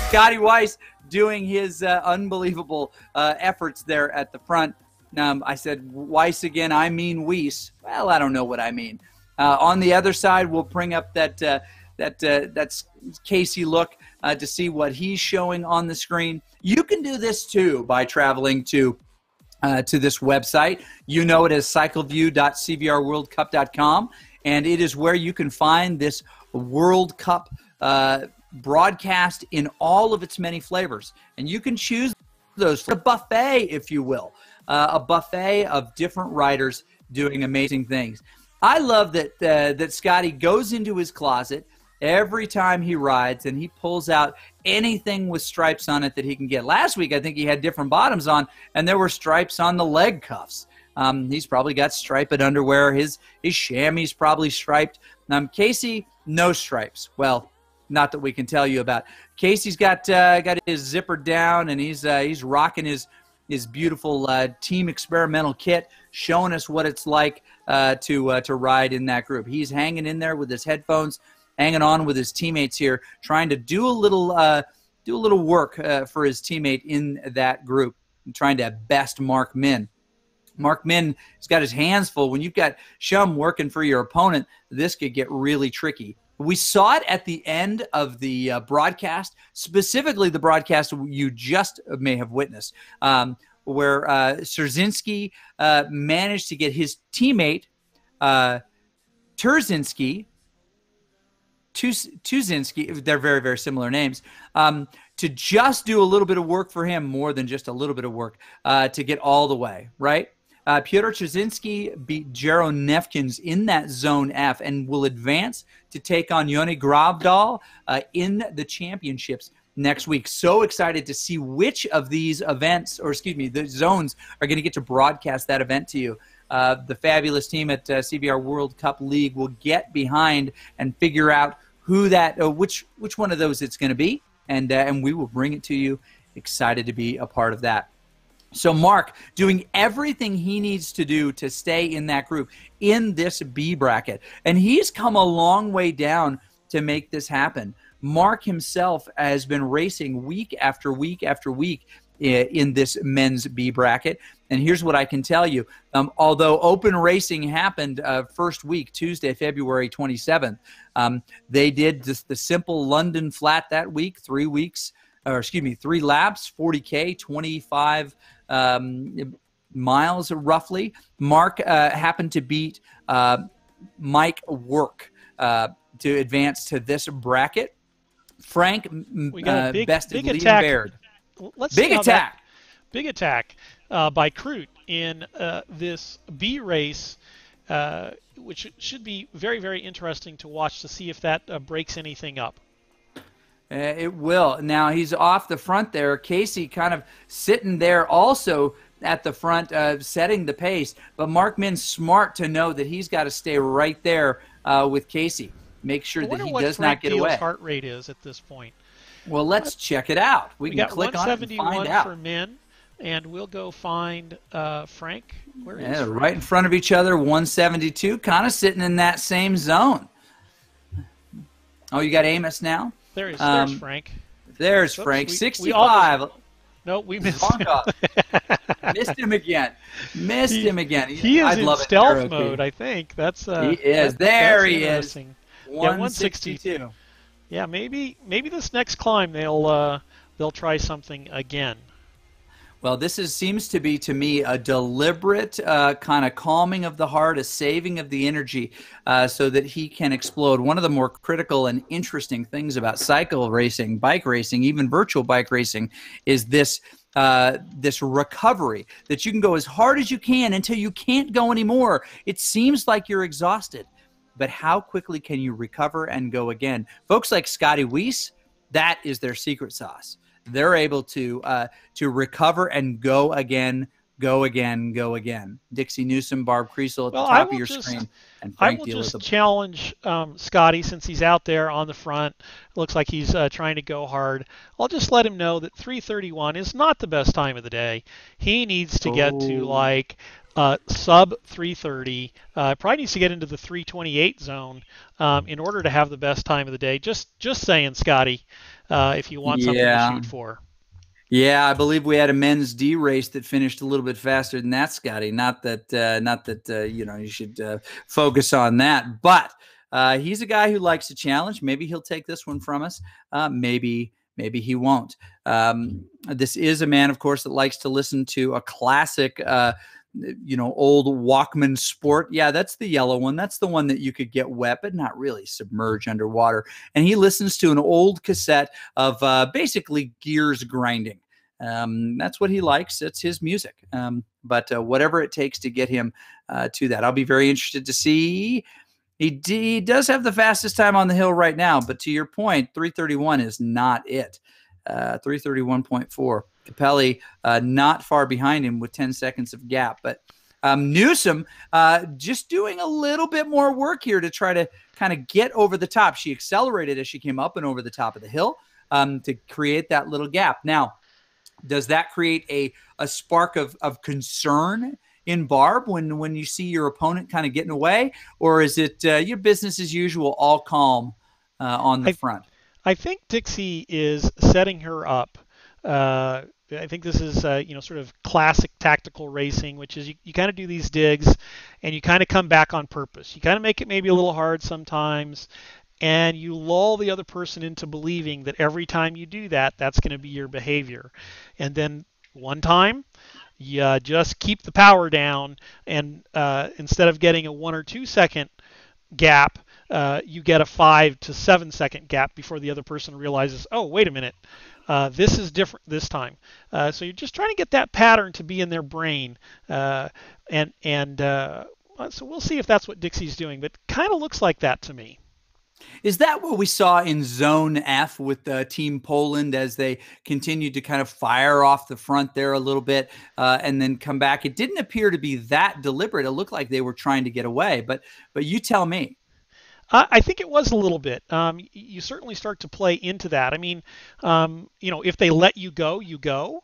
Scotty Weiss doing his unbelievable efforts there at the front. I said Weiss again. I mean Weiss. Well, I don't know what I mean. On the other side, we'll bring up that's Casey look to see what he's showing on the screen. You can do this too by traveling to this website. You know it as cycleview.cvrworldcup.com, and it is where you can find this World Cup broadcast in all of its many flavors. And you can choose those for a buffet, if you will, a buffet of different riders doing amazing things. I love that Scotty goes into his closet every time he rides, and he pulls out anything with stripes on it that he can get. Last week, I think he had different bottoms on, and there were stripes on the leg cuffs. He's probably got striped underwear. His chamois probably striped. Casey, no stripes. Well, not that we can tell you about. Casey's got his zipper down, and he's rocking his beautiful Team Experimental kit, showing us what it's like to ride in that group. He's hanging in there with his headphones, hanging on with his teammates here, trying to do a little work for his teammate in that group, and trying to best Mark Min. Mark Min has got his hands full. When you've got Shum working for your opponent, this could get really tricky. We saw it at the end of the broadcast, specifically the broadcast you just may have witnessed, where Trzynski managed to get his teammate, Tuzinski, they're very, very similar names, to just do a little bit of work for him, more than just a little bit of work, to get all the way, right? Pyotr Trzynski beat Jaro Nefkins in that Zone F and will advance to take on Yoni Grabdal in the championships next week. So excited to see which of these events, the zones, are going to get to broadcast that event to you. The fabulous team at CVR World Cup League will get behind and figure out which one of those it's going to be, and we will bring it to you. Excited to be a part of that. So Mark doing everything he needs to do to stay in that group in this B bracket, and he's come a long way down to make this happen. Mark himself has been racing week after week after week in this men's B bracket. And here's what I can tell you. Although open racing happened first week, Tuesday, February 27th, they did just the simple London flat that week, 3 laps, 40K, 25 miles roughly. Mark happened to beat Mike Work to advance to this bracket. Frank we got a big bested Liam attack. Baird. Let's big attack. Big attack by Crute in this B race, which should be very, very interesting to watch to see if that breaks anything up. It will. Now he's off the front there. Casey kind of sitting there also at the front, setting the pace. But Mark Min's smart to know that he's got to stay right there with Casey. Make sure that he does not get away. What heart rate is at this point. Well, let's check it out. We can click on it and find out. For men, and we'll go find Frank. Where is Frank? Right in front of each other, 172, kind of sitting in that same zone. Oh, you got Amos now? There's Frank. There's Frank, 65. No, we missed him. Missed him again. He is in stealth mode, I think. That's he is. There he is. 162. Yeah, maybe this next climb they'll try something again. Well, this seems to be, to me, a deliberate kind of calming of the heart, a saving of the energy so that he can explode. One of the more critical and interesting things about cycle racing, bike racing, even virtual bike racing, is this recovery, that you can go as hard as you can until you can't go anymore. It seems like you're exhausted. But how quickly can you recover and go again? Folks like Scotty Weiss, that is their secret sauce. They're able to recover and go again. Dixie Newsom, Barb Creasel at the top of your screen. And Frank I will just challenge Scotty, since he's out there on the front. It looks like he's trying to go hard. I'll just let him know that 3:31 is not the best time of the day. He needs to get to like sub 3:30. Probably needs to get into the 3:28 zone in order to have the best time of the day. Just saying, Scotty, if you want something to shoot for. Yeah, I believe we had a men's D race that finished a little bit faster than that, Scotty. Not that you should focus on that, but he's a guy who likes a challenge. Maybe he'll take this one from us. Maybe he won't. This is a man, of course, that likes to listen to a classic, old Walkman Sport. Yeah, that's the yellow one. That's the one that you could get wet, but not really submerge underwater. And he listens to an old cassette of basically gears grinding. That's what he likes. It's his music. But whatever it takes to get him to that. I'll be very interested to see. He does have the fastest time on the hill right now, but to your point, 3:31 is not it. 3:31.4. Capelli not far behind him with 10 seconds of gap. But Newsom just doing a little bit more work here to try to kind of get over the top. She accelerated as she came up and over the top of the hill to create that little gap. Now, does that create a spark of concern in Barb when you see your opponent kind of getting away? Or is it your business as usual, all calm on the front? I think Dixie is setting her up. I think this is, sort of classic tactical racing, which is you kind of do these digs and you kind of come back on purpose. You kind of make it maybe a little hard sometimes, and you lull the other person into believing that every time you do that, that's going to be your behavior. And then one time, you just keep the power down, and instead of getting a 1 or 2 second gap, you get a 5 to 7 second gap before the other person realizes, oh, wait a minute, this is different this time. So you're just trying to get that pattern to be in their brain. So we'll see if that's what Dixie's doing, but kind of looks like that to me. Is that what we saw in Zone F with Team Poland as they continued to kind of fire off the front there a little bit and then come back? It didn't appear to be that deliberate. It looked like they were trying to get away, but you tell me. I think it was a little bit. You certainly start to play into that. I mean, if they let you go, you go.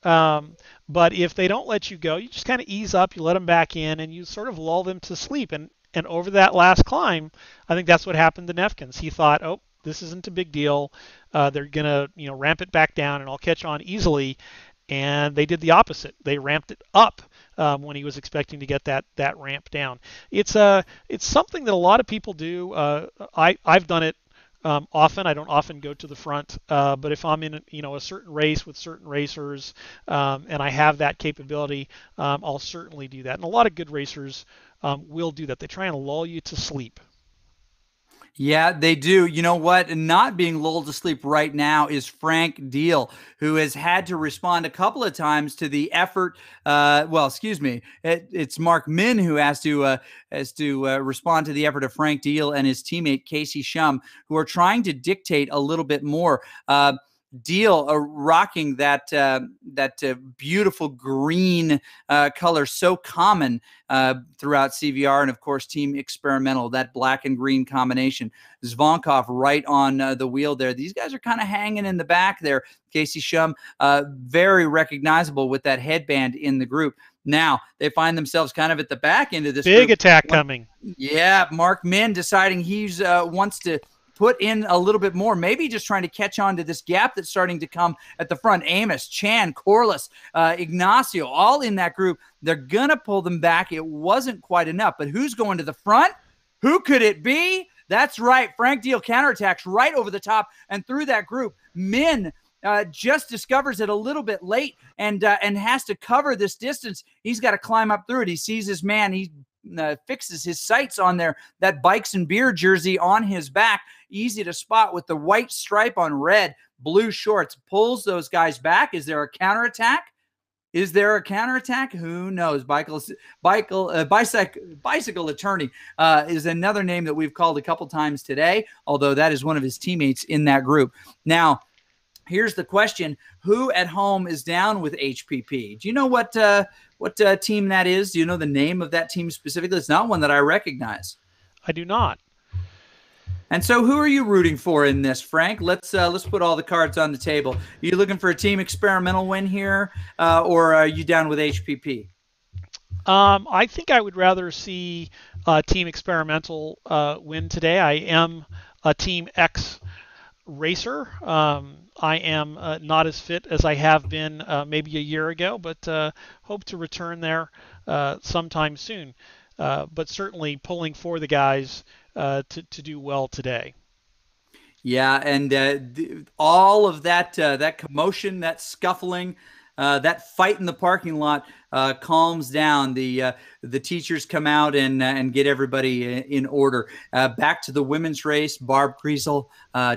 But if they don't let you go, you just kind of ease up, you let them back in, and you sort of lull them to sleep. And over that last climb, I think that's what happened to Nefkins. He thought, oh, this isn't a big deal. They're going to ramp it back down, and I'll catch on easily. and they did the opposite. They ramped it up when he was expecting to get that ramp down. It's something that a lot of people do. I've done it often. I don't often go to the front, but if I'm in a certain race with certain racers and I have that capability, I'll certainly do that. And a lot of good racers will do that. They try and lull you to sleep. Yeah, they do. You know what? Not being lulled to sleep right now is Frank Deal, who has had to respond a couple of times to the effort. Well, excuse me, it's Mark Min who has to respond to the effort of Frank Deal and his teammate Casey Shum, who are trying to dictate a little bit more. Deal rocking that beautiful green color, so common throughout CVR, and of course Team Experimental, that black and green combination. Zvonkov right on the wheel there. These guys are kind of hanging in the back there. Casey Shum, very recognizable with that headband in the group. Now they find themselves kind of at the back end of this big group. Attack coming. Yeah, Mark Min deciding he's wants to put in a little bit more, maybe just trying to catch on to this gap that's starting to come at the front. Amos, Chan, Corliss, Ignacio, all in that group. They're going to pull them back. It wasn't quite enough, but who's going to the front? Who could it be? That's right. Frank Deal counterattacks right over the top and through that group. Min just discovers it a little bit late and has to cover this distance. He's got to climb up through it. He sees his man. He fixes his sights on there, that Bikes and Beer jersey on his back, easy to spot with the white stripe on red, blue shorts, pulls those guys back. Is there a counterattack? Is there a counterattack? Who knows? Bicycle Attorney is another name that we've called a couple times today, although that is one of his teammates in that group. Now, here's the question. Who at home is down with HPP? Do you know what team that is? Do you know the name of that team specifically? It's not one that I recognize. I do not. And so who are you rooting for in this, Frank? Let's put all the cards on the table. Are you looking for a Team Experimental win here, or are you down with HPP? I think I would rather see Team Experimental win today. I am a Team X racer. I am not as fit as I have been maybe a year ago, but hope to return there sometime soon. But certainly pulling for the guys to do well today. Yeah, and all of that commotion, that scuffling, that fight in the parking lot calms down. The teachers come out and get everybody in order. Back to the women's race, Barb Kriesel,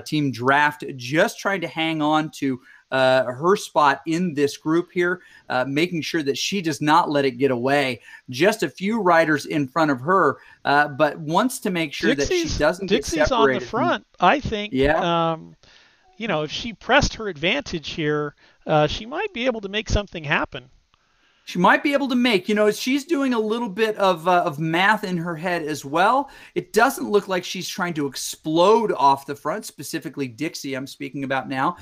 Team Draft, just trying to hang on to her spot in this group here, making sure that she does not let it get away. Just a few riders in front of her, but wants to make sure that she doesn't get separated. Dixie's on the front, I think. Yeah. If she pressed her advantage here, she might be able to make something happen. She might be able to make, she's doing a little bit of math in her head as well. It doesn't look like she's trying to explode off the front, specifically Dixie I'm speaking about now.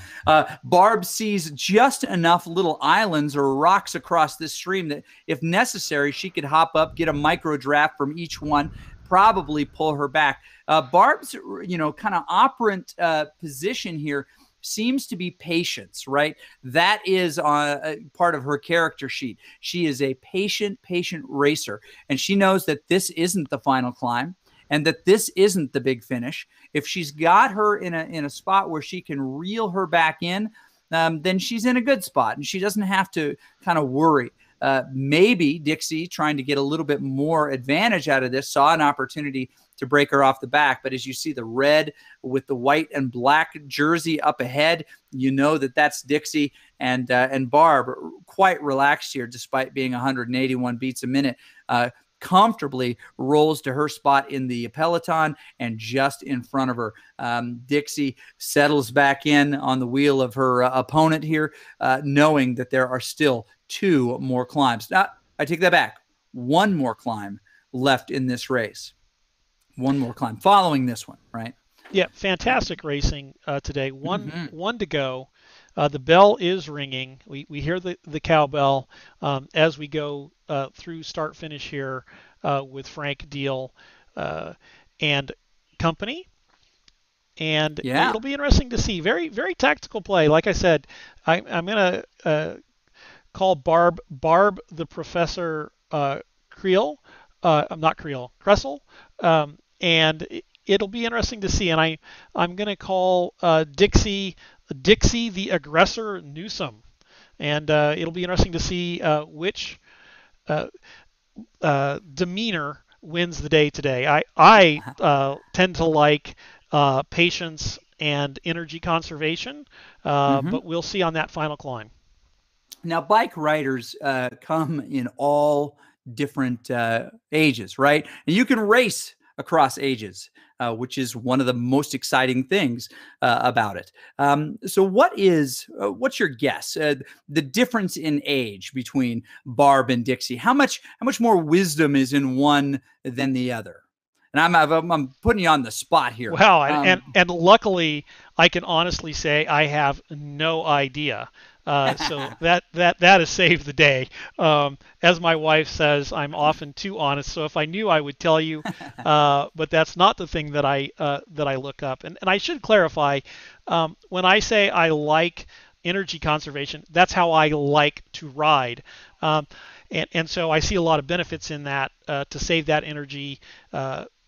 Barb sees just enough little islands or rocks across this stream that if necessary, she could hop up, get a micro draft from each one, probably pull her back. Barb's, kind of operant position here seems to be patience, right? That is part of her character sheet. She is a patient racer, and she knows that this isn't the final climb and that this isn't the big finish. If she's got her in a spot where she can reel her back in, then she's in a good spot, and she doesn't have to kind of worry. Maybe Dixie, trying to get a little bit more advantage out of this, saw an opportunity to break her off the back. But as you see the red with the white and black jersey up ahead, you know that that's Dixie. And Barb, quite relaxed here, despite being 181 beats a minute, comfortably rolls to her spot in the peloton and just in front of her. Dixie settles back in on the wheel of her opponent here, knowing that there are still 2 more climbs. Now, I take that back. 1 more climb left in this race. 1 more climb following this one, right? Yeah, fantastic racing today. One to go. The bell is ringing. We hear the cowbell as we go through start finish here with Frank Deal and company. And it'll be interesting to see. Very, very tactical play. Like I said, I'm going to call Barb the Professor Creel, not Creel, Kressel, and it'll be interesting to see. And I'm going to call Dixie the Aggressor Newsome, and it'll be interesting to see which demeanor wins the day today. I tend to like patience and energy conservation, but we'll see on that final climb. Now, bike riders come in all different ages, right? And you can race across ages, which is one of the most exciting things about it. So what's your guess? The difference in age between Barb and Dixie? How much more wisdom is in one than the other? And I'm putting you on the spot here. Wow, and luckily, I can honestly say I have no idea. So that has saved the day. As my wife says, I'm often too honest. So if I knew, I would tell you. But that's not the thing that I look up. And I should clarify, when I say I like energy conservation, that's how I like to ride. And so I see a lot of benefits in that, to save that energy,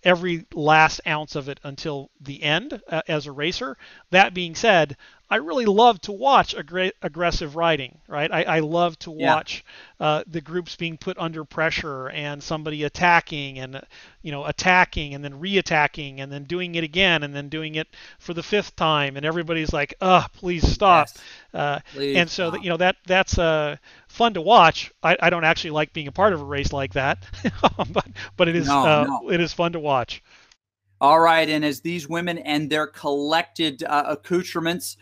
every last ounce of it until the end as a racer. That being said, I really love to watch aggressive riding, right? I love to watch the groups being put under pressure and somebody attacking and then re-attacking and then doing it again and then doing it for the 5th time, and everybody's like, please stop. Yes. And so that's fun to watch. I don't actually like being a part of a race like that, but it is it is fun to watch. All right, and as these women and their collected accoutrements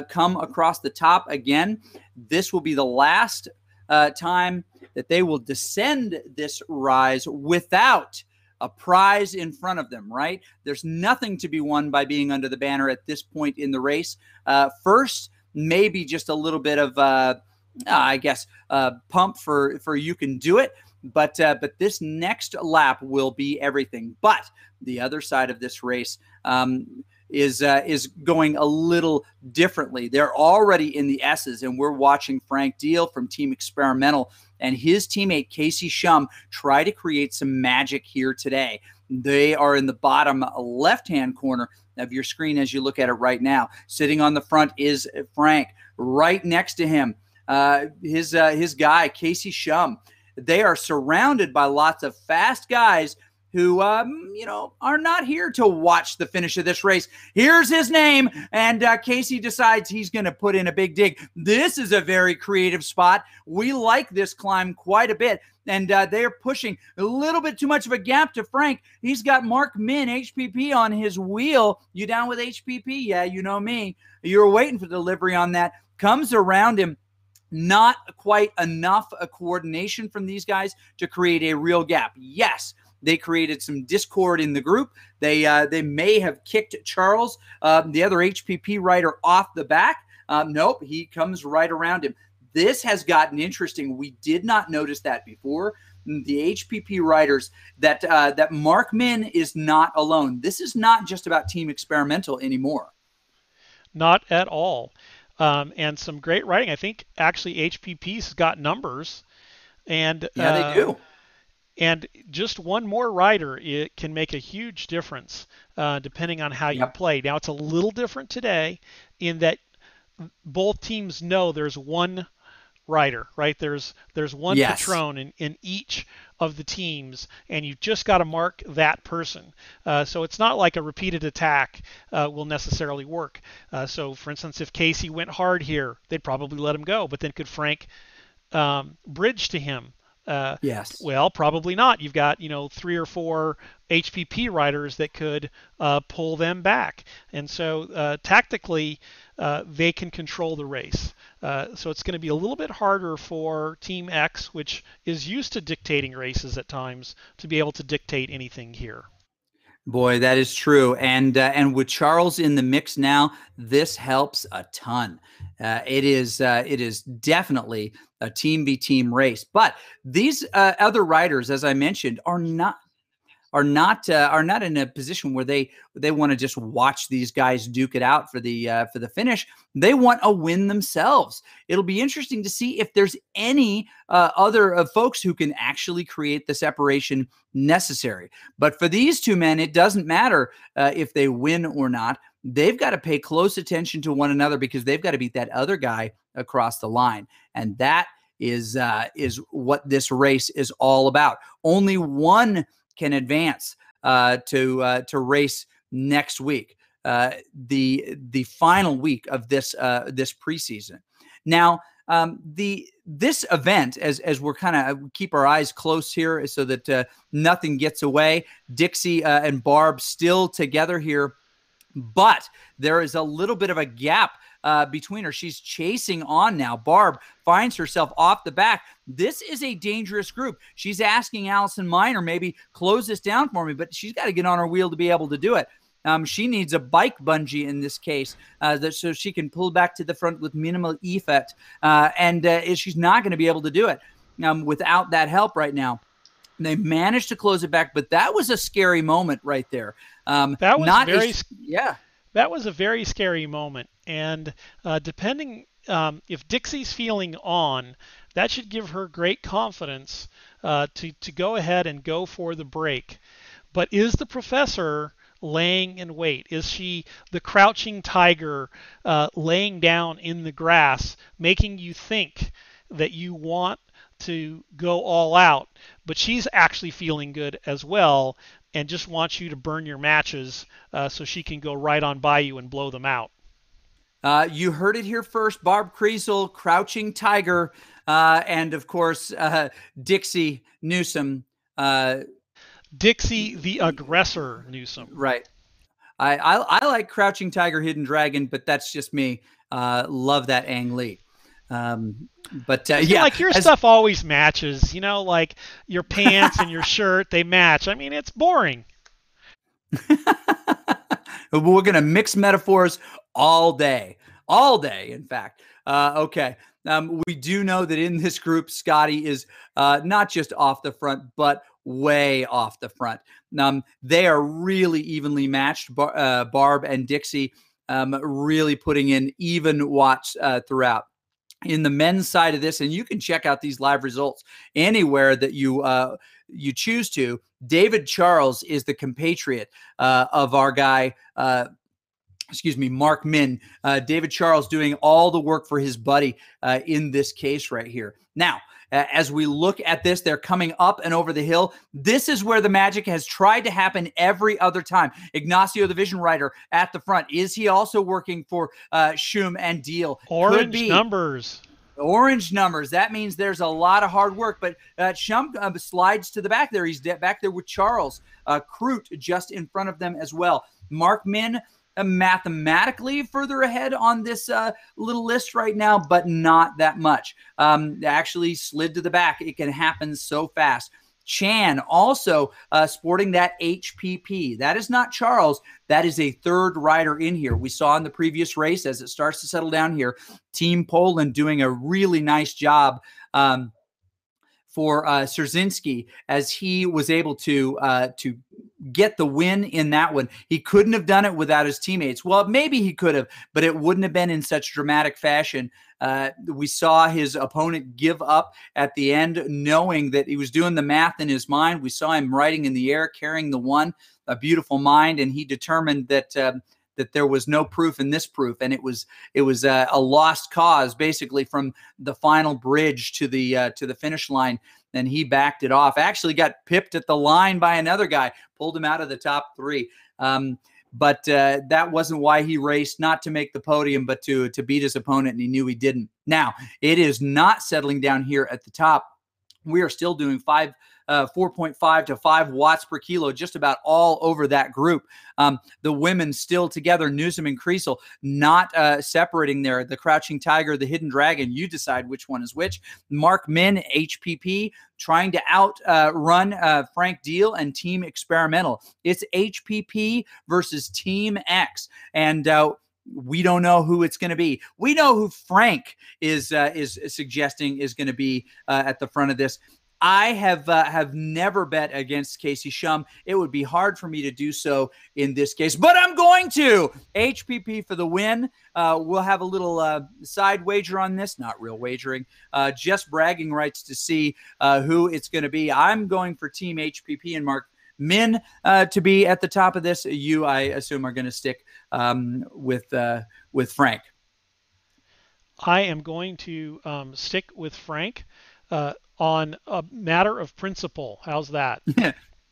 come across the top again, this will be the last time that they will descend this rise without a prize in front of them, right? There's nothing to be won by being under the banner at this point in the race. First, maybe just a little bit of, pump for you can do it. But this next lap will be everything. But the other side of this race is going a little differently. They're already in the S's, and we're watching Frank Deal from Team Experimental and his teammate Casey Shum try to create some magic here today. They are in the bottom left-hand corner of your screen as you look at it right now. Sitting on the front is Frank. Right next to him, his guy, Casey Shum. They are surrounded by lots of fast guys who, are not here to watch the finish of this race. Here's his name, and Casey decides he's going to put in a big dig. This is a very creative spot. We like this climb quite a bit, and they are pushing a little bit too much of a gap to Frank. He's got Mark Min, HPP, on his wheel. You down with HPP? Yeah, you know me. You were waiting for delivery on that. Comes around him. Not quite enough coordination from these guys to create a real gap. Yes, they created some discord in the group. They may have kicked Charles, the other HPP rider, off the back. Nope, he comes right around him. This has gotten interesting. We did not notice that before. The HPP riders, that Mark Min is not alone. This is not just about Team Experimental anymore. Not at all. And some great riding. I think actually HPP's got numbers, and yeah, they do. And just one more rider, it can make a huge difference depending on how you play. Now it's a little different today in that both teams know there's one rider, right? There's one patron in each of the teams, and you've just got to mark that person. So it's not like a repeated attack will necessarily work. So for instance, if Casey went hard here, they'd probably let him go, but then could Frank bridge to him? Yes. Well, probably not. You've got 3 or 4 HPP riders that could pull them back, and so tactically they can control the race. So it's going to be a little bit harder for Team X, which is used to dictating races at times, to be able to dictate anything here. Boy, that is true. And with Charles in the mix now, this helps a ton. It is definitely a team v team race. But these other riders, as I mentioned, are are not in a position where they want to just watch these guys duke it out for the finish. They want a win themselves. It'll be interesting to see if there's any other folks who can actually create the separation necessary. But for these two men, it doesn't matter if they win or not. They've got to pay close attention to one another because they've got to beat that other guy across the line. And that is what this race is all about. Only one can advance to race next week, the final week of this preseason. Now, this event, as we're kind of keep our eyes close here so that nothing gets away. Dixie and Barb still together here, but there is a little bit of a gap between her. She's chasing on now. Barb finds herself off the back. This is a dangerous group. She's asking Allison Miner, maybe close this down for me, but she's got to get on her wheel to be able to do it. She needs a bike bungee in this case so she can pull back to the front with minimal effect. And she's not going to be able to do it without that help right now. They managed to close it back, but that was a scary moment right there. That was yeah. That was a very scary moment. And depending if Dixie's feeling on, that should give her great confidence to go ahead and go for the break. But is the professor laying in wait? Is she the crouching tiger laying down in the grass, making you think that you want to go all out, but she's actually feeling good as well and just wants you to burn your matches so she can go right on by you and blow them out? You heard it here first. Barb Kreisel, crouching tiger, and of course Dixie Newsom. Dixie the aggressor Newsom. Right. I like crouching tiger, hidden dragon, but that's just me. Love that Ang Lee. But yeah, like your stuff always matches, like your pants and your shirt, they match. I mean, it's boring. We're going to mix metaphors all day, in fact. Okay. We do know that in this group, Scotty is not just off the front, but way off the front. They are really evenly matched, Barb and Dixie, really putting in even watts throughout. In the men's side of this, and you can check out these live results anywhere that you choose to. David Charles is the compatriot of our guy, Mark Min. David Charles doing all the work for his buddy in this case right here. Now, as we look at this, they're coming up and over the hill. This is where the magic has tried to happen every other time. Ignacio, the vision writer, at the front. Is he also working for Schum and Deal? Orange numbers. Orange numbers. That means there's a lot of hard work. But Schum slides to the back there. He's back there with Charles. Kroot just in front of them as well. Mark Min mathematically further ahead on this little list right now, but not that much. Actually slid to the back. It can happen so fast. Chan also sporting that HPP. That is not Charles. That is a third rider in here. We saw in the previous race as it starts to settle down here, Team Poland doing a really nice job for Szerzynski as he was able to get the win in that one. He couldn't have done it without his teammates. Well, maybe he could have, but it wouldn't have been in such dramatic fashion. We saw his opponent give up at the end, knowing that he was doing the math in his mind. We saw him riding in the air, carrying the one, a beautiful mind, and he determined that that there was no proof in this proof, and it was a lost cause basically from the final bridge to the finish line. And he backed it off. Actually got pipped at the line by another guy, pulled him out of the top three. But that wasn't why he raced, not to make the podium, but to beat his opponent, and he knew he didn't. Now, it is not settling down here at the top. We are still doing 4.5 to 5 watts per kilo, just about all over that group. The women still together, Newsom and Kreisel, not separating there. The Crouching Tiger, the Hidden Dragon, you decide which one is which. Mark Min, HPP, trying to outrun Frank Deal and Team Experimental. It's HPP versus Team X. And we don't know who it's going to be. We know who Frank is suggesting is going to be at the front of this. I have never bet against Casey Shum. It would be hard for me to do so in this case, but I'm going to. HPP for the win. We'll have a little side wager on this, not real wagering, just bragging rights to see who it's going to be. I'm going for Team HPP and Mark Min to be at the top of this. You, I assume, are going to stick with Frank. I am going to stick with Frank on a matter of principle. How's that?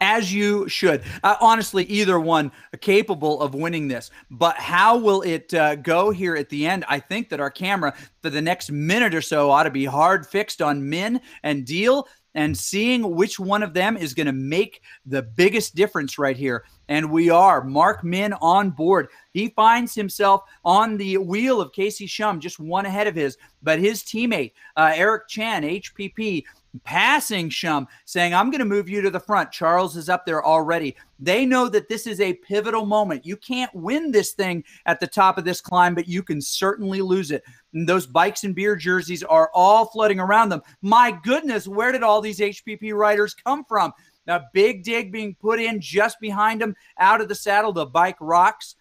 As you should. Honestly, either one capable of winning this. But how will it go here at the end? I think that our camera for the next minute or so ought to be hard fixed on Min and Deal and seeing which one of them is going to make the biggest difference right here. And we are. Mark Min on board. He finds himself on the wheel of Casey Shum, just one ahead of his. But his teammate, Eric Chan, HPP, passing Shum, saying, I'm going to move you to the front. Charles is up there already. They know that this is a pivotal moment. You can't win this thing at the top of this climb, but you can certainly lose it. And those bikes and beer jerseys are all flooding around them. My goodness, where did all these HPP riders come from? A big dig being put in just behind him out of the saddle. The bike rocks.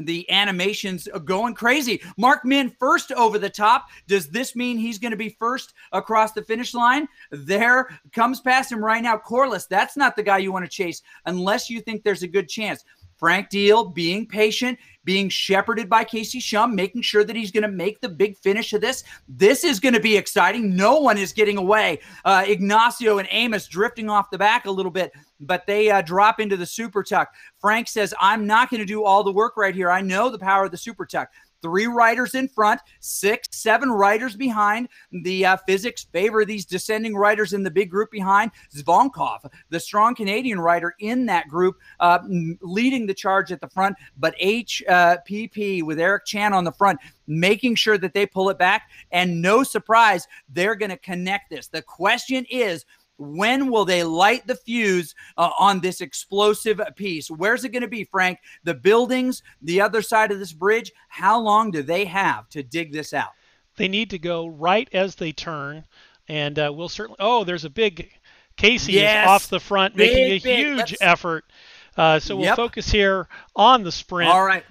The animations are going crazy. Mark Min first over the top. Does this mean he's going to be first across the finish line? There comes past him right now. Corliss, that's not the guy you want to chase unless you think there's a good chance. Frank Deal being patient, being shepherded by Casey Shum, making sure that he's going to make the big finish of this. This is going to be exciting. No one is getting away. Ignacio and Amos drifting off the back a little bit, but they drop into the Super Tuck. Frank says, I'm not going to do all the work right here. I know the power of the Super Tuck. 3 riders in front, 6, 7 riders behind. The physics favor these descending riders in the big group behind. Zvonkov, the strong Canadian rider in that group, leading the charge at the front. But HPP with Eric Chan on the front, making sure that they pull it back. And no surprise, they're going to connect this. The question is, when will they light the fuse on this explosive piece? Where's it going to be, Frank? The buildings, the other side of this bridge, how long do they have to dig this out? They need to go right as they turn, and we'll certainly... Oh, there's a big... Casey is off the front, making a huge effort. So we'll focus here on the sprint. All right.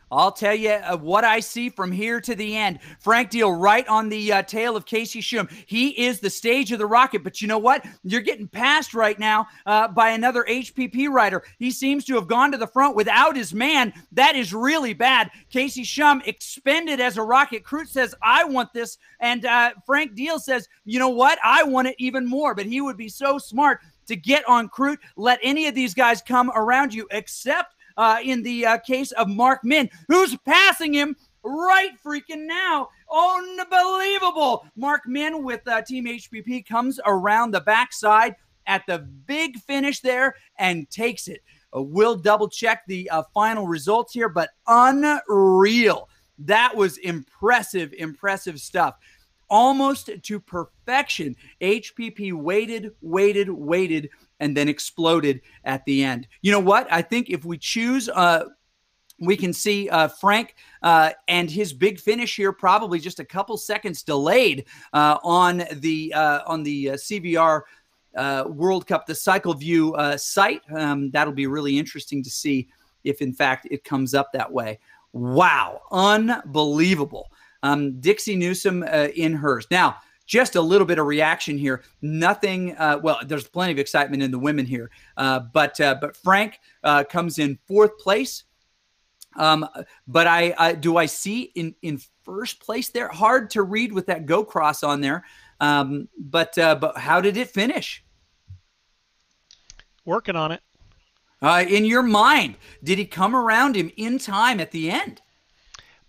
I'll tell you what I see from here to the end. Frank Deal right on the tail of Casey Shum. He is the stage of the rocket, but you know what? You're getting passed right now by another HPP rider. He seems to have gone to the front without his man. That is really bad. Casey Shum expended as a rocket. Crute says, I want this. And Frank Deal says, you know what? I want it even more, but he would be so smart to get on Crute. Let any of these guys come around you except in the case of Mark Min, who's passing him right freaking now. Unbelievable. Mark Min with Team HPP comes around the backside at the big finish there and takes it. We'll double check the final results here, but unreal. That was impressive, impressive stuff. Almost to perfection. HPP waited, and then exploded at the end. You know what? I think if we choose, we can see Frank and his big finish here, probably just a couple seconds delayed on the CVR World Cup, the Cycle View site. That'll be really interesting to see if, in fact, it comes up that way. Wow, unbelievable. Dixie Newsom in hers. Now, just a little bit of reaction here. Nothing. Well, there's plenty of excitement in the women here, but Frank comes in 4th place. But I see in first place there? Hard to read with that go cross on there. But how did it finish? Working on it. In your mind, did he come around him in time at the end?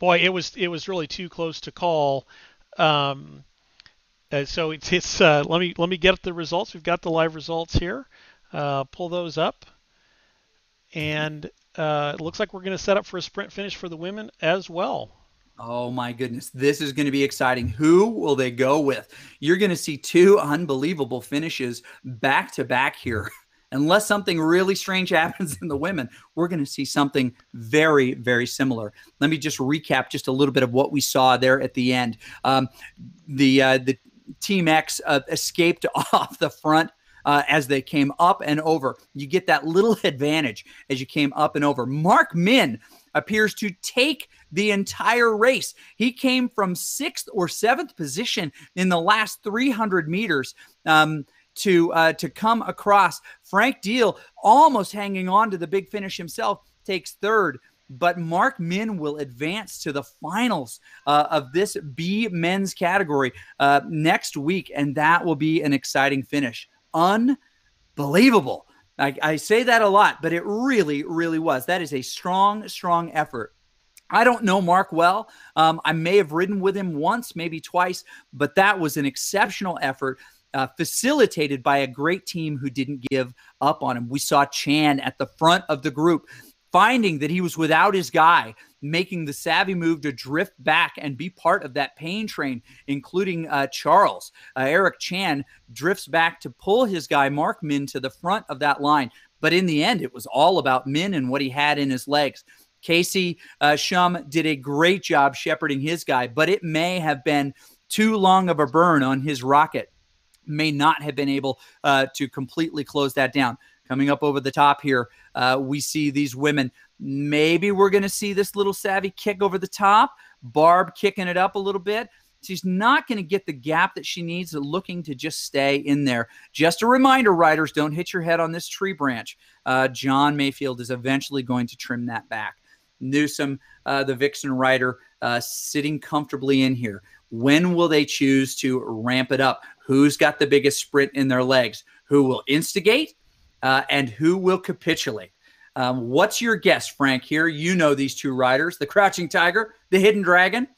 Boy, it was really too close to call. So it's let me get the results. We've got the live results here. Pull those up, and it looks like we're going to set up for a sprint finish for the women as well. Oh my goodness, this is going to be exciting. Who will they go with? You're going to see 2 unbelievable finishes back to back here. Unless something really strange happens in the women, we're going to see something very, very similar. Let me just recap just a little bit of what we saw there at the end. The Team X escaped off the front as they came up and over. You get that little advantage as you came up and over. Mark Min appears to take the entire race. He came from 6th or 7th position in the last 300 meters to come across. Frank Deal, almost hanging on to the big finish himself, takes 3rd. But Mark Min will advance to the finals of this B men's category next week, and that will be an exciting finish. Unbelievable. I say that a lot, but it really, really was. That is a strong, strong effort. I don't know Mark well. I may have ridden with him once, maybe twice, but that was an exceptional effort, facilitated by a great team who didn't give up on him. We saw Chan at the front of the group, finding that he was without his guy, making the savvy move to drift back and be part of that pain train, including Charles. Eric Chan drifts back to pull his guy, Mark Min, to the front of that line. But in the end, it was all about Min and what he had in his legs. Casey Shum did a great job shepherding his guy, but it may have been too long of a burn on his rocket. May not have been able to completely close that down. Coming up over the top here, we see these women. Maybe we're going to see this little savvy kick over the top. Barb kicking it up a little bit. She's not going to get the gap that she needs, looking to just stay in there. Just a reminder, riders, don't hit your head on this tree branch. John Mayfield is eventually going to trim that back. Newsom, the Vixen rider, sitting comfortably in here. When will they choose to ramp it up? Who's got the biggest sprint in their legs? Who will instigate? And who will capitulate? What's your guess, Frank, here? You know these two riders, the Crouching Tiger, the Hidden Dragon.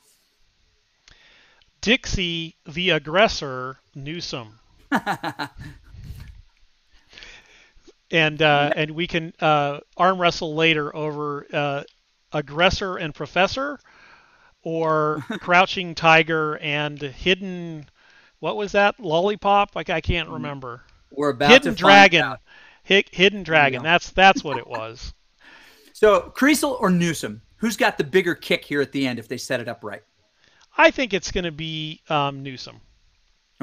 Dixie, the aggressor, Newsom. And we can arm wrestle later over aggressor and professor, or Crouching Tiger and Hidden, what was that? Lollipop? Like, I can't remember. We're about Hidden to Dragon. find out. Hidden Dragon. That's what it was. So, Creasel or Newsom, who's got the bigger kick here at the end if they set it up right? I think it's going to be Newsom.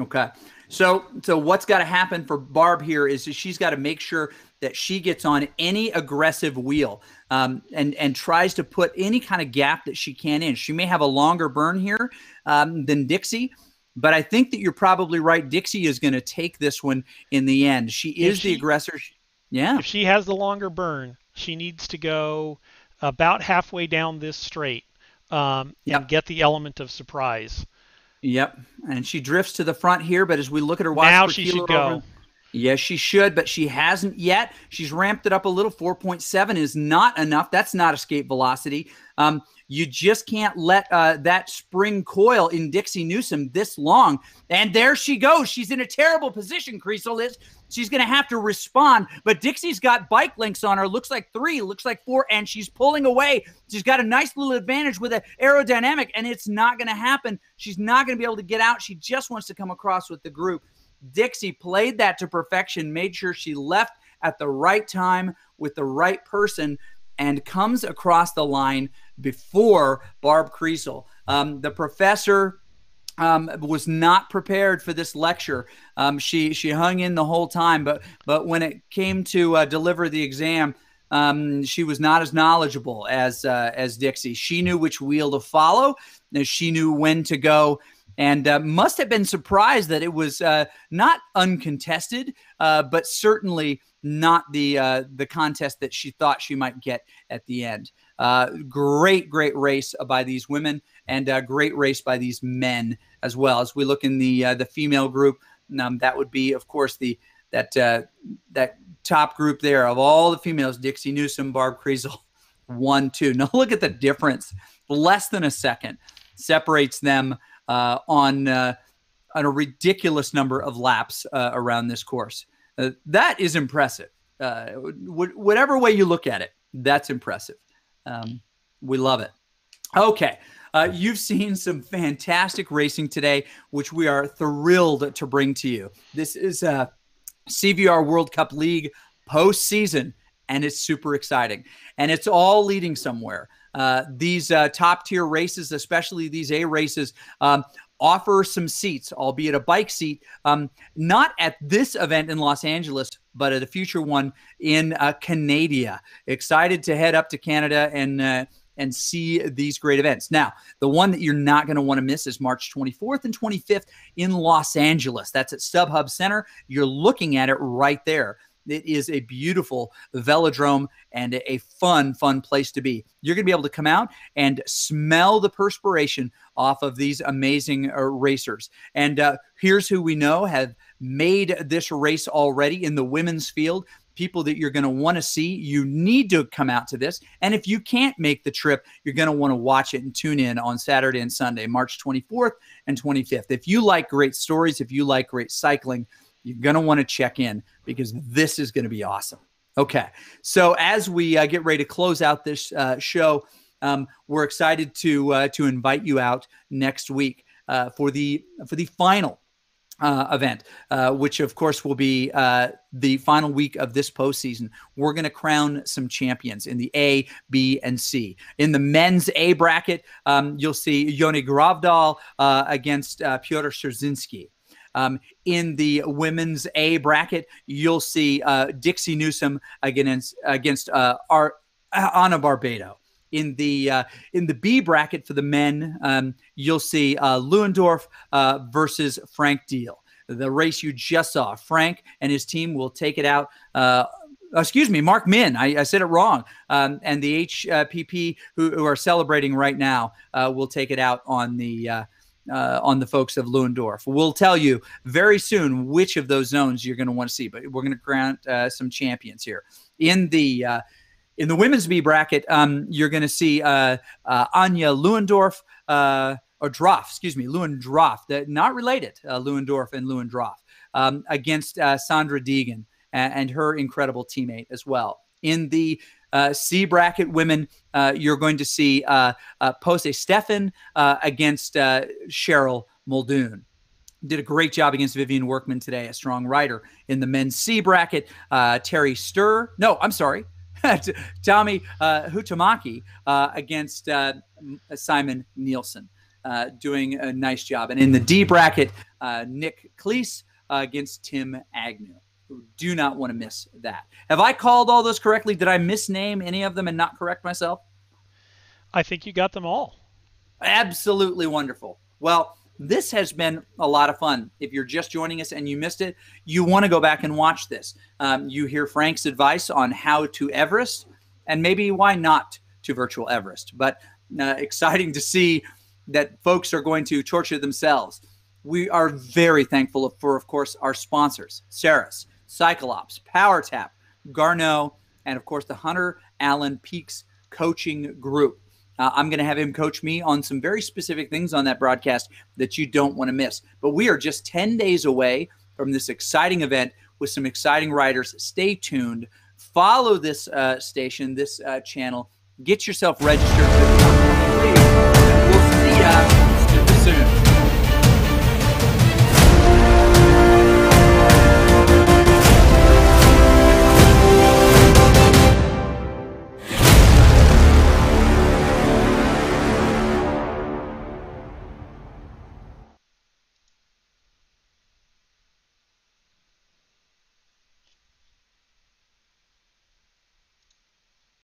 Okay. So what's got to happen for Barb here is she's got to make sure that she gets on any aggressive wheel and tries to put any kind of gap that she can in. She may have a longer burn here than Dixie, but I think that you're probably right. Dixie is going to take this one in the end. She is the aggressor. Yeah. If she has the longer burn, she needs to go about halfway down this straight and get the element of surprise. Yep. And she drifts to the front here, but as we look at her watch, now she should go. Yes, she should, but she hasn't yet. She's ramped it up a little. 4.7 is not enough. That's not escape velocity. You just can't let that spring coil in Dixie Newsom this long. And there she goes. She's in a terrible position, Creasel is. She's going to have to respond. But Dixie's got bike links on her. Looks like 3, looks like 4, and she's pulling away. She's got a nice little advantage with an aerodynamic, and it's not going to happen. She's not going to be able to get out. She just wants to come across with the group. Dixie played that to perfection, made sure she left at the right time with the right person, and comes across the line before Barb Creasel. The professor was not prepared for this lecture. She hung in the whole time, but when it came to deliver the exam, she was not as knowledgeable as Dixie. She knew which wheel to follow. She knew when to go. And must have been surprised that it was not uncontested, but certainly not the contest that she thought she might get at the end. Great race by these women, and a great race by these men as well. As we look in the female group, that would be, of course, that top group there of all the females: Dixie Newsom, Barb Creasel, 1, 2. Now look at the difference. Less than a second separates them on a ridiculous number of laps around this course. That is impressive. Whatever way you look at it, that's impressive. We love it. Okay. You've seen some fantastic racing today, which we are thrilled to bring to you. This is CVR World Cup League postseason, and it's super exciting. And it's all leading somewhere. These top-tier races, especially these A races, offer some seats, albeit a bike seat, not at this event in Los Angeles, but at a future one in Canada. Excited to head up to Canada and see these great events. Now, the one that you're not going to want to miss is March 24th and 25th in Los Angeles. That's at StubHub Center. You're looking at it right there. It is a beautiful velodrome and a fun place to be. You're going to be able to come out and smell the perspiration off of these amazing racers. And here's who we know have made this race already in the women's field. People that you're going to want to see. You need to come out to this. And if you can't make the trip, you're going to want to watch it and tune in on Saturday and Sunday, March 24th and 25th. If you like great stories, if you like great cycling, you're going to want to check in because this is going to be awesome. Okay, so as we get ready to close out this show, we're excited to invite you out next week for the final event, which of course will be the final week of this postseason. We're going to crown some champions in the A, B, and C. In the men's A bracket, you'll see Yoni Gravdal against Piotr Szczerzinski. In the women's A bracket, you'll see Dixie Newsom against Ana Barbado. In the B bracket for the men, you'll see Lewendorf versus Frank Deal. The race you just saw, Frank and his team will take it out. Mark Min. I said it wrong. And the HPP who are celebrating right now will take it out on the folks of Lewendorf. We'll tell you very soon which of those zones you're going to want to see, but we're going to grant some champions here. In the women's B bracket, you're going to see Anya Lewendorf, or Droff, Lewendorf, not related, Lewendorf and Lewendorf, against Sandra Deegan and her incredible teammate as well. In the C bracket women, you're going to see Pose Stefan against Cheryl Muldoon. Did a great job against Vivian Workman today, a strong rider. In the men's C bracket, Tommy Hutamaki against Simon Nielsen, doing a nice job. And in the D bracket, Nick Cleese against Tim Agnew. Do not want to miss that. Have I called all those correctly? Did I misname any of them and not correct myself? I think you got them all. Absolutely wonderful. Well, this has been a lot of fun. If you're just joining us and you missed it, you want to go back and watch this. You hear Frank's advice on how to Everest and maybe why not to virtual Everest. But exciting to see that folks are going to torture themselves. We are very thankful for, of course, our sponsors, Ceres, Cyclops, PowerTap, Garneau, and, of course, the Hunter Allen Peaks Coaching Group. I'm going to have him coach me on some very specific things on that broadcast that you don't want to miss. But we are just 10 days away from this exciting event with some exciting riders. Stay tuned. Follow this station, this channel. Get yourself registered. We'll see you soon.